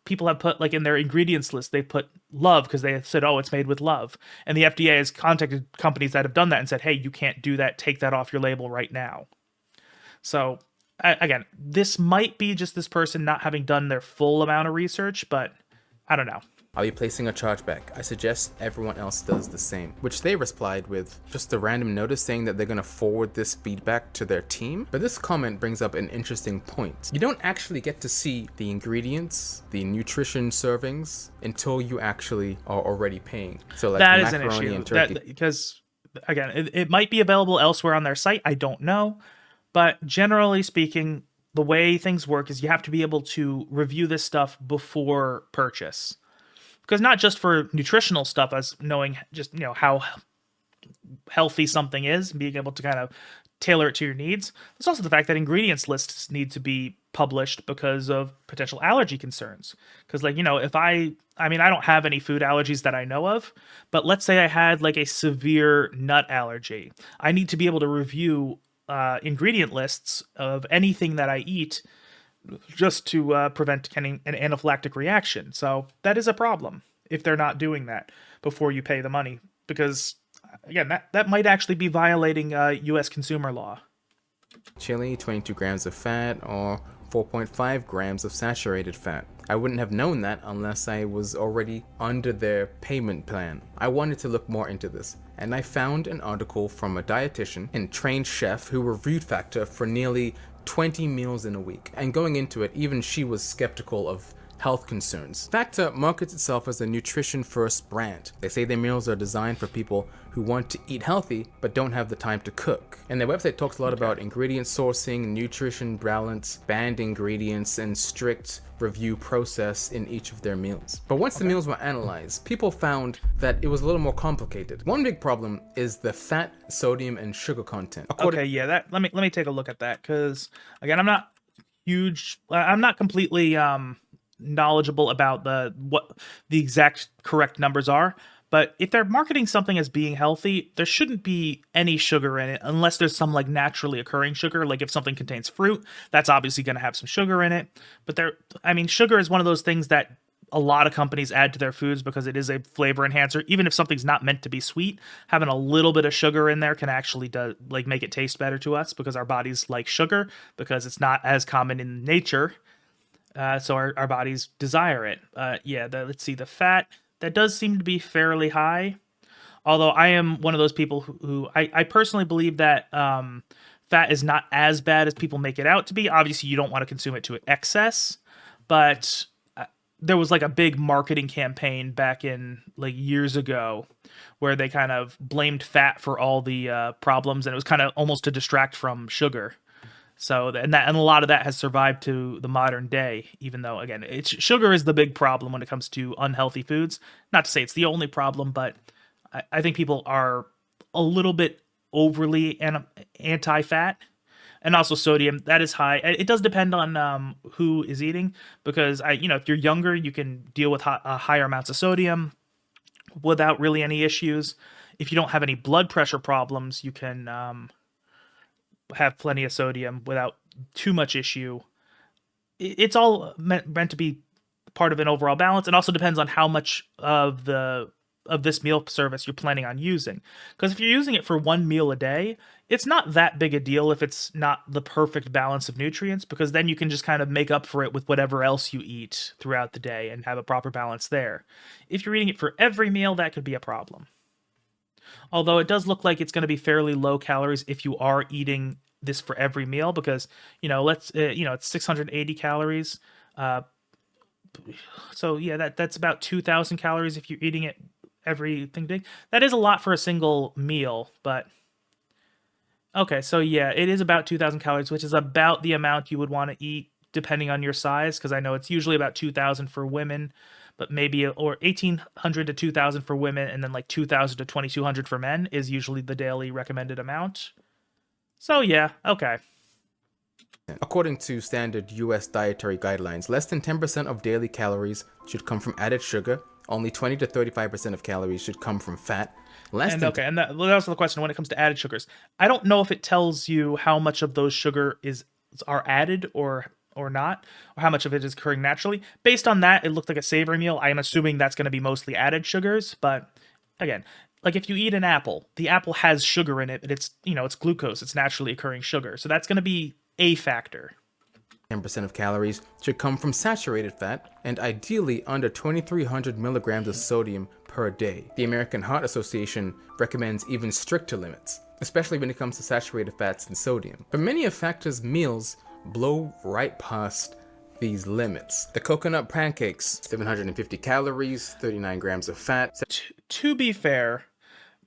Speaker 1: people have put, like, in their ingredients list, they put love because they said, oh, it's made with love. And the FDA has contacted companies that have done that and said, hey, you can't do that. Take that off your label right now. So again, this might be just this person not having done their full amount of research, but I don't know.
Speaker 3: I'll be placing a chargeback. I suggest everyone else does the same. Which they replied with just a random notice saying that they're gonna forward this feedback to their team. But this comment brings up an interesting point. You don't actually get to see the ingredients, the nutrition servings, until you actually are already paying. So like
Speaker 1: that is an
Speaker 3: macaroni
Speaker 1: issue.
Speaker 3: and turkey.
Speaker 1: Because again, it might be available elsewhere on their site. I don't know. But generally speaking, the way things work is you have to be able to review this stuff before purchase. Because not just for nutritional stuff, as knowing just, how healthy something is, and being able to kind of tailor it to your needs. There's also the fact that ingredients lists need to be published because of potential allergy concerns. Because, like, if I don't have any food allergies that I know of, but let's say I had like a severe nut allergy. I need to be able to review ingredient lists of anything that I eat just to prevent getting an anaphylactic reaction. So that is a problem if they're not doing that before you pay the money, because again, that might actually be violating U.S. consumer law.
Speaker 3: Chili, 22 grams of fat, or 4.5 grams of saturated fat. I wouldn't have known that unless I was already under their payment plan. I wanted to look more into this, and I found an article from a dietitian and trained chef who reviewed Factor for nearly 20 meals in a week. And going into it, even she was skeptical of health concerns. Factor markets itself as a nutrition-first brand. They say their meals are designed for people who want to eat healthy but don't have the time to cook. And their website talks a lot about ingredient sourcing, nutrition balance, banned ingredients, and strict review process in each of their meals. But once the meals were analyzed, people found that it was a little more complicated. One big problem is the fat, sodium, and sugar content.
Speaker 1: Let me take a look at that, because again, I'm not completely knowledgeable about what the exact correct numbers are. But if they're marketing something as being healthy, there shouldn't be any sugar in it unless there's some like naturally occurring sugar. Like if something contains fruit, that's obviously going to have some sugar in it. But sugar is one of those things that a lot of companies add to their foods because it is a flavor enhancer. Even if something's not meant to be sweet, having a little bit of sugar in there can actually make it taste better to us, because our bodies like sugar because it's not as common in nature. So our bodies desire it. Let's see, the fat, that does seem to be fairly high. Although I am one of those people who I personally believe that fat is not as bad as people make it out to be. Obviously, you don't want to consume it to excess, but there was like a big marketing campaign back in like years ago where they kind of blamed fat for all the problems, and it was kind of almost to distract from sugar. So, and a lot of that has survived to the modern day, even though, again, sugar is the big problem when it comes to unhealthy foods. Not to say it's the only problem, but I think people are a little bit overly anti-fat. And also sodium, that is high. It does depend on who is eating, because if you're younger, you can deal with higher amounts of sodium without really any issues. If you don't have any blood pressure problems, you can have plenty of sodium without too much issue. It's all meant to be part of an overall balance. It also depends on how much of this meal service you're planning on using. Because if you're using it for one meal a day, it's not that big a deal if it's not the perfect balance of nutrients, because then you can just kind of make up for it with whatever else you eat throughout the day and have a proper balance there. If you're eating it for every meal, that could be a problem. Although it does look like it's going to be fairly low calories if you are eating this for every meal, because it's 680 calories. So yeah, that's about 2,000 calories if you're eating it everything big. That is a lot for a single meal, but okay. So yeah, it is about 2,000 calories, which is about the amount you would want to eat depending on your size, because I know it's usually about 2,000 for women, but maybe or 1,800 to 2,000 for women, and then like 2,000 to 2,200 for men is usually the daily recommended amount. So yeah, okay.
Speaker 3: According to standard US dietary guidelines, less than 10% of daily calories should come from added sugar. Only 20 to 35% of calories should come from fat.
Speaker 1: And that was the question when it comes to added sugars. I don't know if it tells you how much of those sugar are added or not, or how much of it is occurring naturally. Based on that, it looked like a savory meal. I am assuming that's going to be mostly added sugars, but again, like if you eat an apple, the apple has sugar in it, but it's glucose, it's naturally occurring sugar. So that's going to be a factor.
Speaker 3: 10% of calories should come from saturated fat, and ideally under 2,300 milligrams of sodium per day. The American Heart Association recommends even stricter limits, especially when it comes to saturated fats and sodium. But many of Factor's meals blow right past these limits. The coconut pancakes, 750 calories, 39 grams of fat.
Speaker 1: To be fair,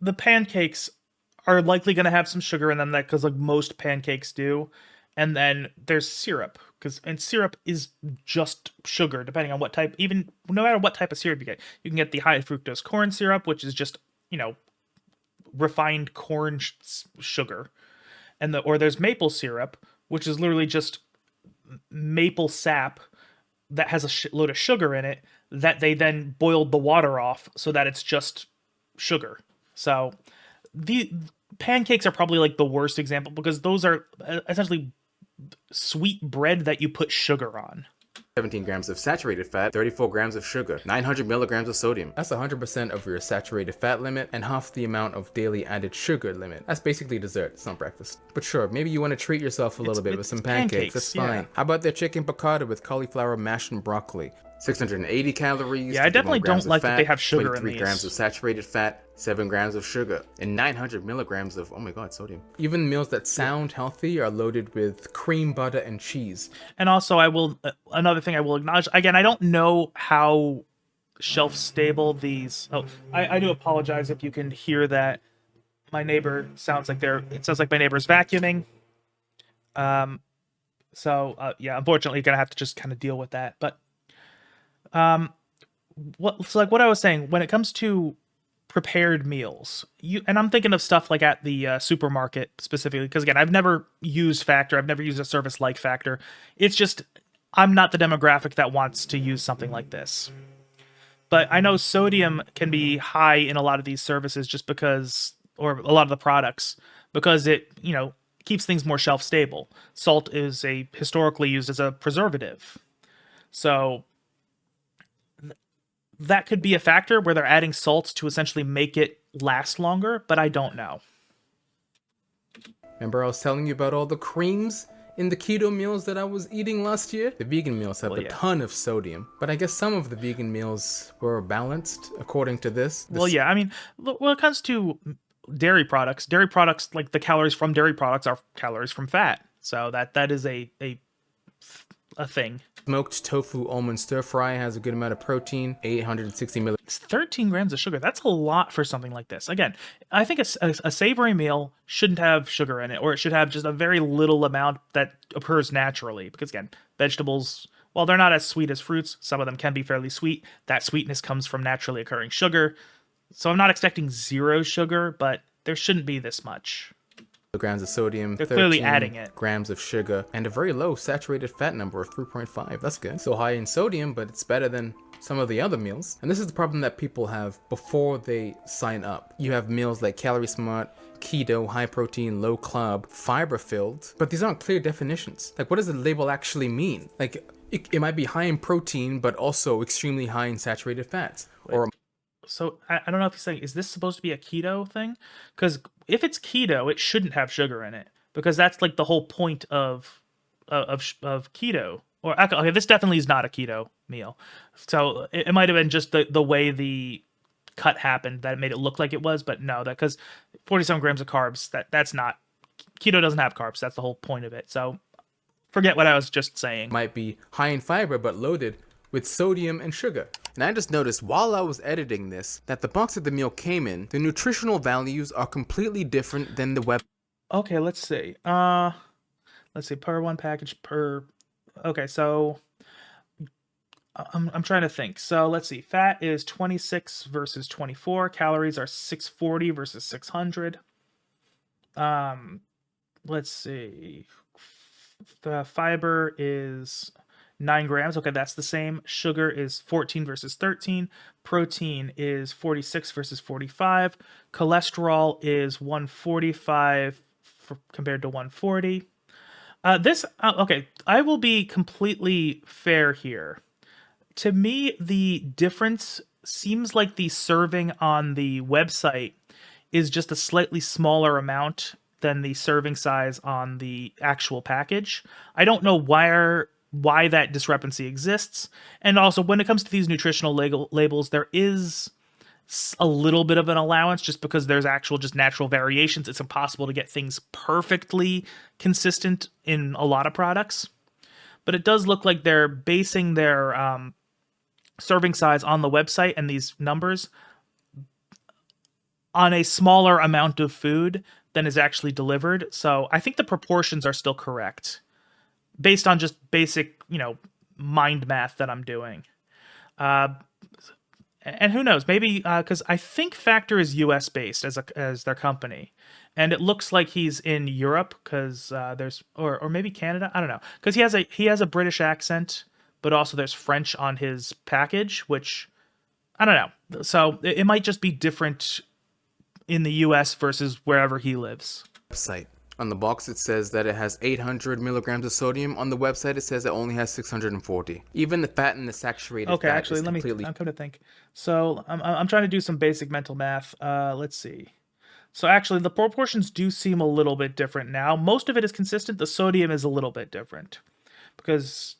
Speaker 1: the pancakes are likely going to have some sugar in them, that because like most pancakes do. And then there's syrup, and syrup is just sugar, depending on what type, even no matter what type of syrup you get. You can get the high fructose corn syrup, which is just, refined corn sugar. Or there's maple syrup, which is literally just maple sap that has a load of sugar in it that they then boiled the water off so that it's just sugar. So the pancakes are probably like the worst example, because those are essentially sweet bread that you put sugar on.
Speaker 3: 17 grams of saturated fat, 34 grams of sugar, 900 milligrams of sodium. That's 100% of your saturated fat limit and half the amount of daily added sugar limit. That's basically dessert, it's not breakfast. But sure, maybe you want to treat yourself a little bit with some pancakes. That's fine.
Speaker 1: Yeah.
Speaker 3: How about their chicken piccata with cauliflower, mash, and broccoli? 680 calories.
Speaker 1: Yeah, I definitely don't like that they have sugar in these.
Speaker 3: 23 grams of saturated fat, 7 grams of sugar, and 900 milligrams of, oh my god, sodium. Even meals that sound healthy are loaded with cream, butter, and cheese.
Speaker 1: And also, another thing I will acknowledge, again, I don't know how shelf stable these. Oh, I do apologize if you can hear that. My neighbor it sounds like my neighbor's vacuuming. Yeah, unfortunately, you're gonna have to just kind of deal with that. But what I was saying, when it comes to prepared meals, and I'm thinking of stuff like at the supermarket specifically, because again, I've never used Factor, I've never used a service like Factor. It's just I'm not the demographic that wants to use something like this. But I know sodium can be high in a lot of these services just because, or a lot of the products, because it keeps things more shelf stable. Salt is historically used as a preservative, so that could be a factor where they're adding salts to essentially make it last longer, but I don't know.
Speaker 3: Remember I was telling you about all the creams in the keto meals that I was eating last year? The vegan meals have a ton of sodium, but I guess some of the vegan meals were balanced according to this.
Speaker 1: Well, yeah, I mean, when it comes to dairy products, like the calories from dairy products are calories from fat. So that is a thing.
Speaker 3: Smoked tofu almond stir fry has a good amount of protein, 860 milligrams.
Speaker 1: It's 13 grams of sugar. That's a lot for something like this. Again, I think a savory meal shouldn't have sugar in it, or it should have just a very little amount that occurs naturally. Because again, vegetables, while they're not as sweet as fruits, some of them can be fairly sweet. That sweetness comes from naturally occurring sugar. So I'm not expecting zero sugar, but there shouldn't be this much.
Speaker 3: Grams of sodium,
Speaker 1: they're clearly adding it.
Speaker 3: Grams of sugar, and a very low saturated fat number of 3.5. That's good. So high in sodium, but it's better than some of the other meals. And this is the problem that people have before they sign up. You have meals like Calorie Smart, keto, high protein, low carb, fiber filled, but these aren't clear definitions. Like, what does the label actually mean? Like, it might be high in protein, but also extremely high in saturated fats.
Speaker 1: So I don't know if he's saying, is this supposed to be a keto thing? Because if it's keto, it shouldn't have sugar in it, because that's like the whole point of keto. Or okay, this definitely is not a keto meal. So it might have been just the way the cut happened that made it look like it was, but no, that because 47 grams of carbs, that's not, keto doesn't have carbs. That's the whole point of it. So forget what I was just saying.
Speaker 3: Might be high in fiber, but loaded with sodium and sugar. And I just noticed while I was editing this that the box that the meal came in, the nutritional values are completely different than the web.
Speaker 1: Okay, let's see. Per one package per okay, so I'm trying to think. So let's see. Fat is 26 versus 24. Calories are 640 versus 600. Um, let's see. The fiber is 9 grams. Okay, that's the same. Sugar is 14 versus 13. Protein is 46 versus 45. Cholesterol is 145 compared to 140. Okay, I will be completely fair here. To me, the difference seems like the serving on the website is just a slightly smaller amount than the serving size on the actual package. I don't know why that discrepancy exists. And also, when it comes to these nutritional labels, there is a little bit of an allowance just because there's actual just natural variations. It's impossible to get things perfectly consistent in a lot of products. But it does look like they're basing their serving size on the website and these numbers on a smaller amount of food than is actually delivered. So I think the proportions are still correct based on just basic, mind math that I'm doing. And who knows, maybe because I think Factor is US based as their company. And it looks like he's in Europe because there's or maybe Canada. I don't know, because he has a British accent, but also there's French on his package, which I don't know. So it might just be different in the US versus wherever he lives.
Speaker 3: Website. On the box, it says that it has 800 milligrams of sodium. On the website, it says it only has 640. Even the fat and the saturated
Speaker 1: Okay,
Speaker 3: fat
Speaker 1: actually,
Speaker 3: is completely...
Speaker 1: I'm coming to think. So I'm trying to do some basic mental math. Let's see. So actually, the proportions do seem a little bit different now. Most of it is consistent. The sodium is a little bit different because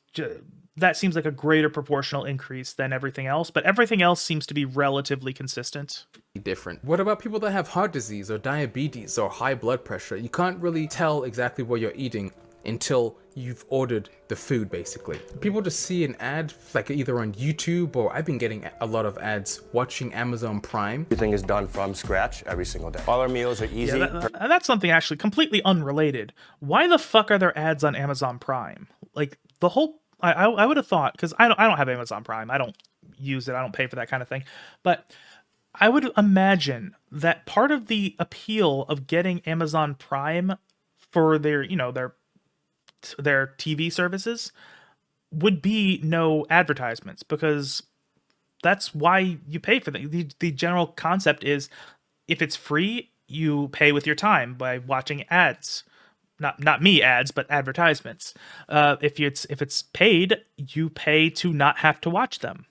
Speaker 1: that seems like a greater proportional increase than everything else. But everything else seems to be relatively consistent.
Speaker 3: different. What about people that have heart disease or diabetes or high blood pressure? You can't really tell exactly what you're eating until you've ordered the food, basically. People just see an ad, like either on YouTube, or I've been getting a lot of ads watching Amazon Prime.
Speaker 5: Everything is done from scratch every single day. All our meals are easy.
Speaker 1: Yeah, that's something actually completely unrelated. Why the fuck are there ads on Amazon Prime? Like the whole, I would have thought, because I don't have Amazon Prime. I don't use it. I don't pay for that kind of thing. But I would imagine that part of the appeal of getting Amazon Prime for their, their TV services would be no advertisements, because that's why you pay for them. The general concept is if it's free, you pay with your time by watching ads. Not me ads, but advertisements. If it's paid, you pay to not have to watch them.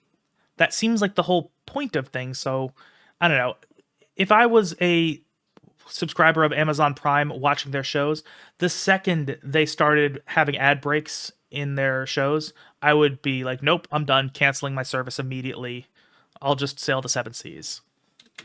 Speaker 1: That seems like the whole point of things. So I don't know. If I was a subscriber of Amazon Prime watching their shows, the second they started having ad breaks in their shows, I would be like, nope, I'm done, canceling my service immediately. I'll just sail the seven seas.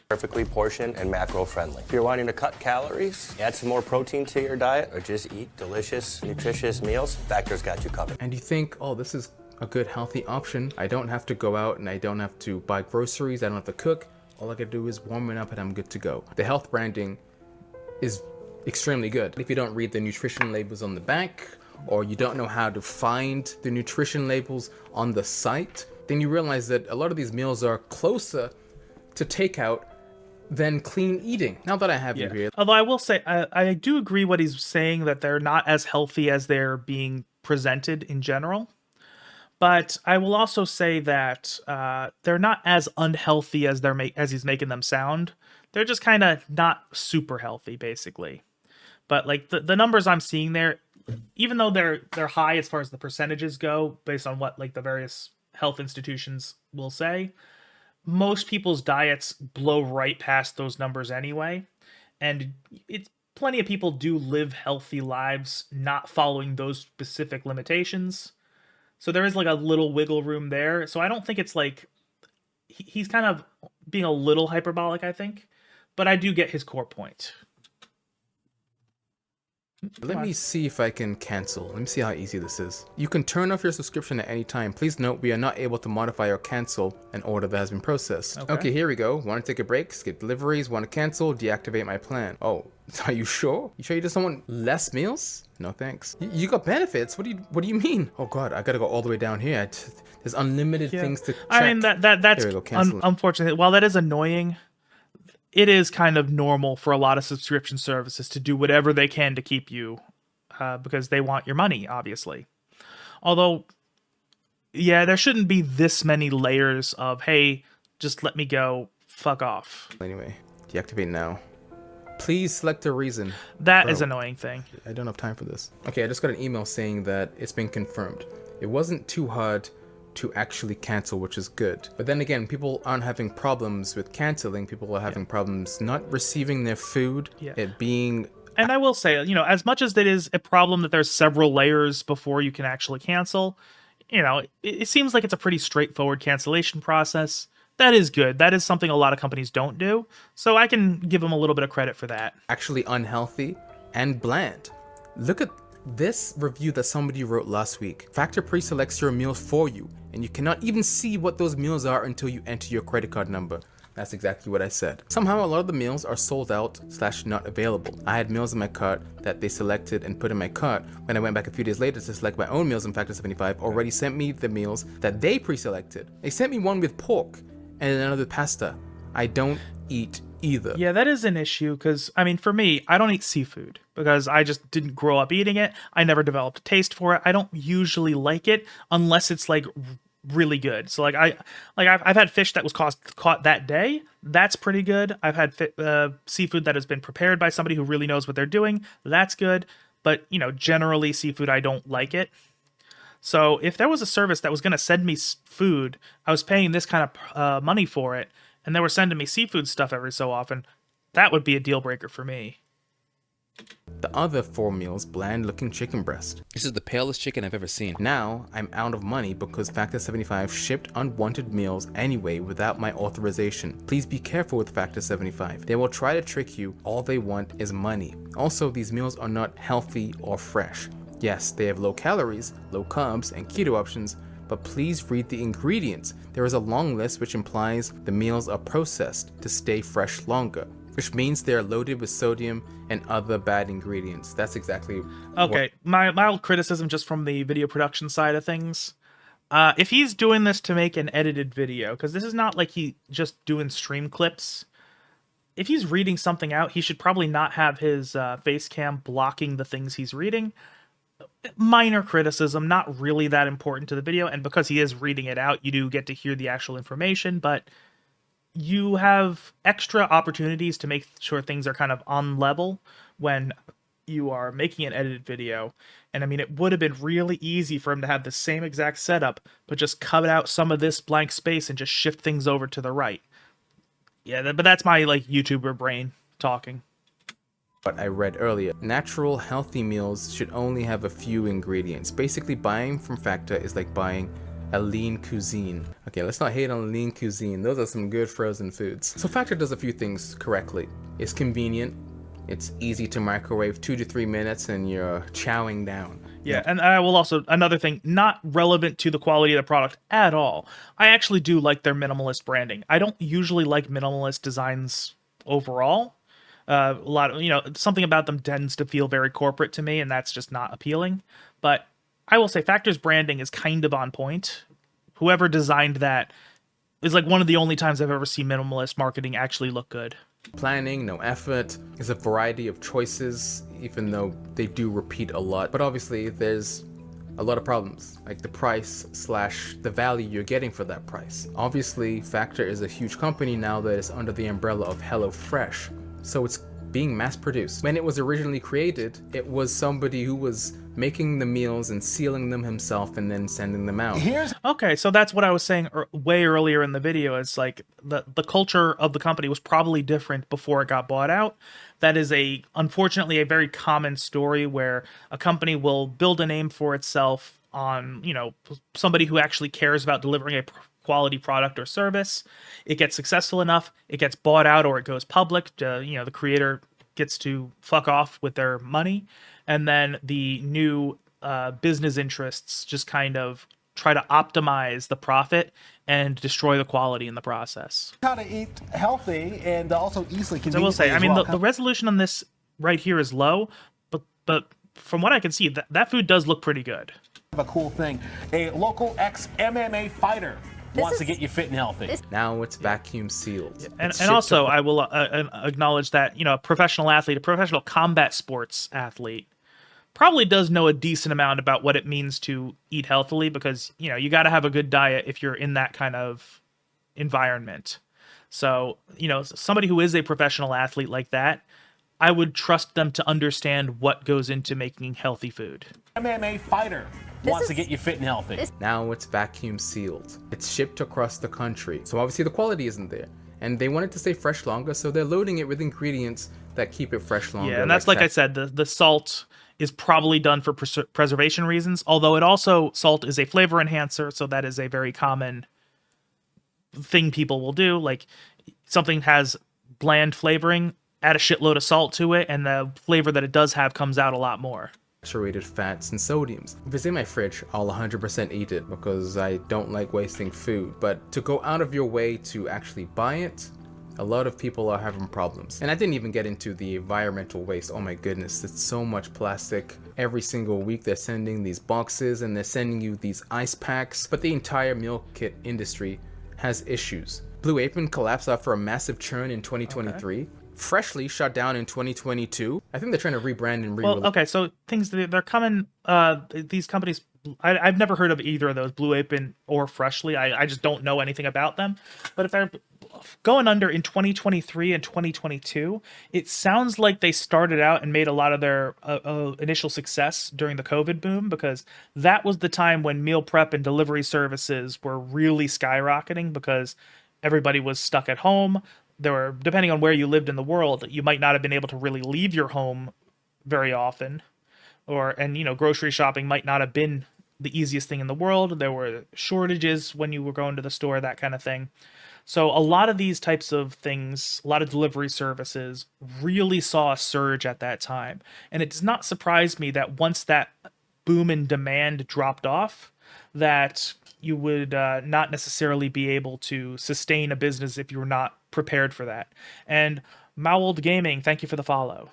Speaker 5: Perfectly portioned and macro friendly. If you're wanting to cut calories, add some more protein to your diet, or just eat delicious, nutritious meals, Factor's got you covered.
Speaker 3: And you think, oh, this is a good healthy option. I don't have to go out and I don't have to buy groceries. I don't have to cook. All I gotta do is warm it up and I'm good to go. The health branding is extremely good. If you don't read the nutrition labels on the back, or you don't know how to find the nutrition labels on the site, then you realize that a lot of these meals are closer to takeout than clean eating. Now that I have you here.
Speaker 1: Although I will say, I do agree what he's saying, that they're not as healthy as they're being presented in general. But I will also say that they're not as unhealthy as as he's making them sound. They're just kind of not super healthy, basically. But like the numbers I'm seeing there, even though they're high as far as the percentages go, based on what like the various health institutions will say, most people's diets blow right past those numbers anyway. And it's plenty of people do live healthy lives not following those specific limitations. So there is like a little wiggle room there. So I don't think it's like he's kind of being a little hyperbolic, I think. But I do get his core point.
Speaker 3: Let me see if I can cancel. Let me see how easy this is. You can turn off your subscription at any time. Please note we are not able to modify or cancel an order that has been processed. Okay, here we go. Want to take a break? Skip deliveries. Want to cancel? Deactivate my plan. Oh, are you sure? You sure you just don't want less meals? No thanks. You got benefits? What do you mean? Oh god, I gotta go all the way down here. There's unlimited things to check.
Speaker 1: I mean that's
Speaker 3: Here we go,
Speaker 1: unfortunate. While that is annoying, it is kind of normal for a lot of subscription services to do whatever they can to keep you, because they want your money, obviously. Although, yeah, there shouldn't be this many layers of, hey, just let me go, fuck off.
Speaker 3: Anyway, deactivate now. Please select a reason.
Speaker 1: That is an annoying thing.
Speaker 3: I don't have time for this. Okay, I just got an email saying that it's been confirmed. It wasn't too hard to actually cancel, which is good. But then again, people aren't having problems with canceling. People are having problems not receiving their food, it being...
Speaker 1: And I will say, you know, as much as it is a problem that there's several layers before you can actually cancel, you know, it seems like it's a pretty straightforward cancellation process. That is good. That is something a lot of companies don't do. So I can give them a little bit of credit for that.
Speaker 3: Actually unhealthy and bland. Look at this review that somebody wrote last week. Factor pre-selects your meals for you, and you cannot even see what those meals are until you enter your credit card number. That's exactly what I said. Somehow a lot of the meals are sold out / not available. I had meals in my cart that they selected and put in my cart. When I went back a few days later to select my own meals in Factor 75, already sent me the meals that they pre-selected. They sent me one with pork and another with pasta. I don't eat either.
Speaker 1: Yeah, that is an issue because, I mean, for me, I don't eat seafood because I just didn't grow up eating it. I never developed a taste for it. I don't usually like it unless it's like really good. So I've had fish that was caught that day. That's pretty good. I've had seafood that has been prepared by somebody who really knows what they're doing. That's good. But, you know, generally seafood, I don't like it. So if there was a service that was going to send me food, I was paying this kind of money for it, and they were sending me seafood stuff every so often, that would be a deal breaker for me.
Speaker 3: The other 4 meals, bland looking chicken breast.
Speaker 7: This is the palest chicken I've ever seen.
Speaker 3: Now I'm out of money because Factor 75 shipped unwanted meals anyway without my authorization. Please be careful with Factor 75. They will try to trick you. All they want is money. Also, these meals are not healthy or fresh. Yes, they have low calories, low carbs, and keto options, but please read the ingredients. There is a long list which implies the meals are processed to stay fresh longer, which means they are loaded with sodium and other bad ingredients. That's exactly
Speaker 1: okay. My mild criticism just from the video production side of things. If he's doing this to make an edited video, because this is not like he just doing stream clips. If he's reading something out, he should probably not have his face cam blocking the things he's reading. Minor criticism, not really that important to the video, and because he is reading it out, you do get to hear the actual information, but you have extra opportunities to make sure things are kind of on level when you are making an edited video. And I mean, it would have been really easy for him to have the same exact setup, but just cut out some of this blank space and just shift things over to the right. Yeah, but that's my like YouTuber brain talking.
Speaker 3: What I read earlier. Natural, healthy meals should only have a few ingredients. Basically, buying from Factor is like buying a lean cuisine. Okay, let's not hate on lean cuisine. Those are some good frozen foods. So Factor does a few things correctly. It's convenient. It's easy to microwave, 2 to 3 minutes, and you're chowing down.
Speaker 1: Yeah, and I will also, another thing, not relevant to the quality of the product at all. I actually do like their minimalist branding. I don't usually like minimalist designs overall. A lot of, you know, something about them tends to feel very corporate to me, and that's just not appealing. But I will say Factor's branding is kind of on point. Whoever designed that is like one of the only times I've ever seen minimalist marketing actually look good.
Speaker 3: Planning, no effort. There's a variety of choices, even though they do repeat a lot. But obviously, there's a lot of problems, like the price / the value you're getting for that price. Obviously, Factor is a huge company now that is under the umbrella of HelloFresh. So it's being mass-produced. When it was originally created, it was somebody who was making the meals and sealing them himself and then sending them out.
Speaker 1: Okay, so that's what I was saying way earlier in the video. It's like the culture of the company was probably different before it got bought out. That is unfortunately a very common story where a company will build a name for itself on, you know, somebody who actually cares about delivering a quality product or service. It gets successful enough, it gets bought out or it goes public. You know, the creator gets to fuck off with their money, and then the new business interests just kind of try to optimize the profit and destroy the quality in the process.
Speaker 8: How to eat healthy and also easily convenient.
Speaker 1: So I will say, I mean, the resolution on this right here is low, but from what I can see, that food does look pretty good.
Speaker 8: A cool thing. A local ex-MMA fighter wants to get you fit and healthy.
Speaker 3: Now it's vacuum sealed.
Speaker 1: And also, I will acknowledge that, you know, a professional athlete, a professional combat sports athlete, probably does know a decent amount about what it means to eat healthily, because, you know, you got to have a good diet if you're in that kind of environment. So, you know, somebody who is a professional athlete like that, I would trust them to understand what goes into making healthy food.
Speaker 8: MMA fighter wants to get you fit and healthy.
Speaker 3: Now it's vacuum sealed. It's shipped across the country. So obviously the quality isn't there. And they want it to stay fresh longer, so they're loading it with ingredients that keep it fresh longer.
Speaker 1: Yeah, and that's like I said, the salt is probably done for preservation reasons, although salt is a flavor enhancer, so that is a very common thing people will do. Like, something has bland flavoring, add a shitload of salt to it, and the flavor that it does have comes out a lot more.
Speaker 3: Saturated fats and sodiums. If it's in my fridge, I'll 100% eat it because I don't like wasting food. But to go out of your way to actually buy it, a lot of people are having problems. And I didn't even get into the environmental waste. Oh my goodness, it's so much plastic. Every single week they're sending these boxes and they're sending you these ice packs. But the entire meal kit industry has issues. Blue Apron collapsed after a massive churn in 2023. Okay. Freshly shut down in 2022. I think they're trying to rebrand and re-release.
Speaker 1: Well, okay, so they're coming, these companies, I've never heard of either of those, Blue Apron or Freshly. I just don't know anything about them. But if they're going under in 2023 and 2022, it sounds like they started out and made a lot of their initial success during the COVID boom, because that was the time when meal prep and delivery services were really skyrocketing because everybody was stuck at home. There were, depending on where you lived in the world, you might not have been able to really leave your home very often, and you know, grocery shopping might not have been the easiest thing in the world. There were shortages when you were going to the store, that kind of thing. So a lot of these types of things, a lot of delivery services really saw a surge at that time. And it does not surprise me that once that boom in demand dropped off, that you would not necessarily be able to sustain a business if you were not prepared for that. And Mowled Gaming, thank you for the follow.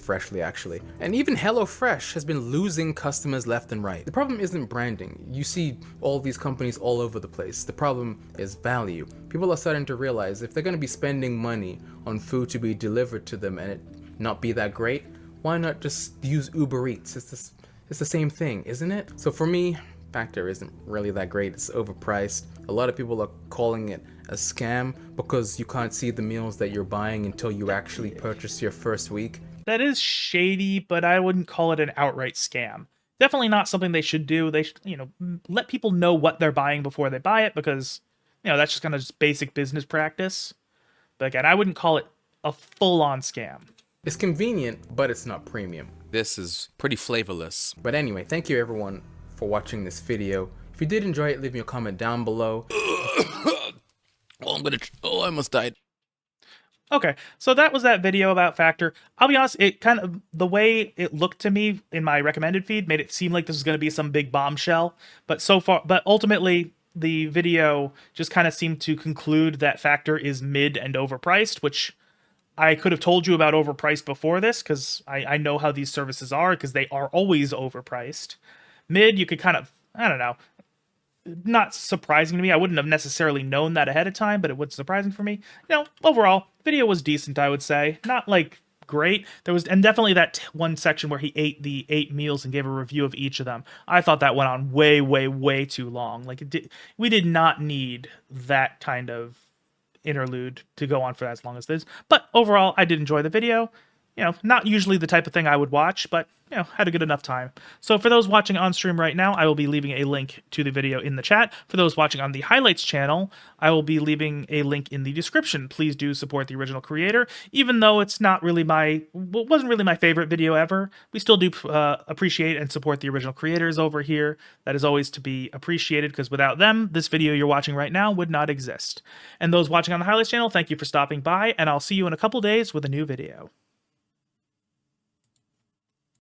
Speaker 3: Freshly, actually. And even HelloFresh has been losing customers left and right. The problem isn't branding. You see all these companies all over the place. The problem is value. People are starting to realize if they're going to be spending money on food to be delivered to them and it not be that great, why not just use Uber Eats? It's the same thing, isn't it? So for me, Factor isn't really that great. It's overpriced. A lot of people are calling it a scam because you can't see the meals that you're buying until you actually purchase your first week.
Speaker 1: That is shady, but I wouldn't call it an outright scam. Definitely not something they should do. They should, you know, let people know what they're buying before they buy it, because, you know, that's just kind of just basic business practice. But again, I wouldn't call it a full-on scam.
Speaker 3: It's convenient, but it's not premium.
Speaker 7: This is pretty flavorless.
Speaker 3: But anyway, thank you everyone for watching this video. If you did enjoy it, leave me a comment down below.
Speaker 7: I almost died.
Speaker 1: Okay, so that was that video about Factor. I'll be honest, it kind of, the way it looked to me in my recommended feed made it seem like this was going to be some big bombshell. But ultimately, the video just kind of seemed to conclude that Factor is mid and overpriced, which I could have told you about overpriced before this, because I know how these services are, because they are always overpriced. Mid, you could kind of, I don't know, not surprising to me. I wouldn't have necessarily known that ahead of time, but it was surprising for me. You know, overall, video was decent, I would say. Not like great. There was, and definitely that one section where he ate the 8 meals and gave a review of each of them. I thought that went on way, way, way too long. Like, we did not need that kind of interlude to go on for as long as this. But overall, I did enjoy the video. You know, not usually the type of thing I would watch, but, you know, had a good enough time. So for those watching on stream right now, I will be leaving a link to the video in the chat. For those watching on the highlights channel, I will be leaving a link in the description. Please do support the original creator, even though it's not really wasn't really my favorite video ever. We still do appreciate and support the original creators over here. That is always to be appreciated, because without them, this video you're watching right now would not exist. And those watching on the highlights channel, thank you for stopping by, and I'll see you in a couple days with a new video.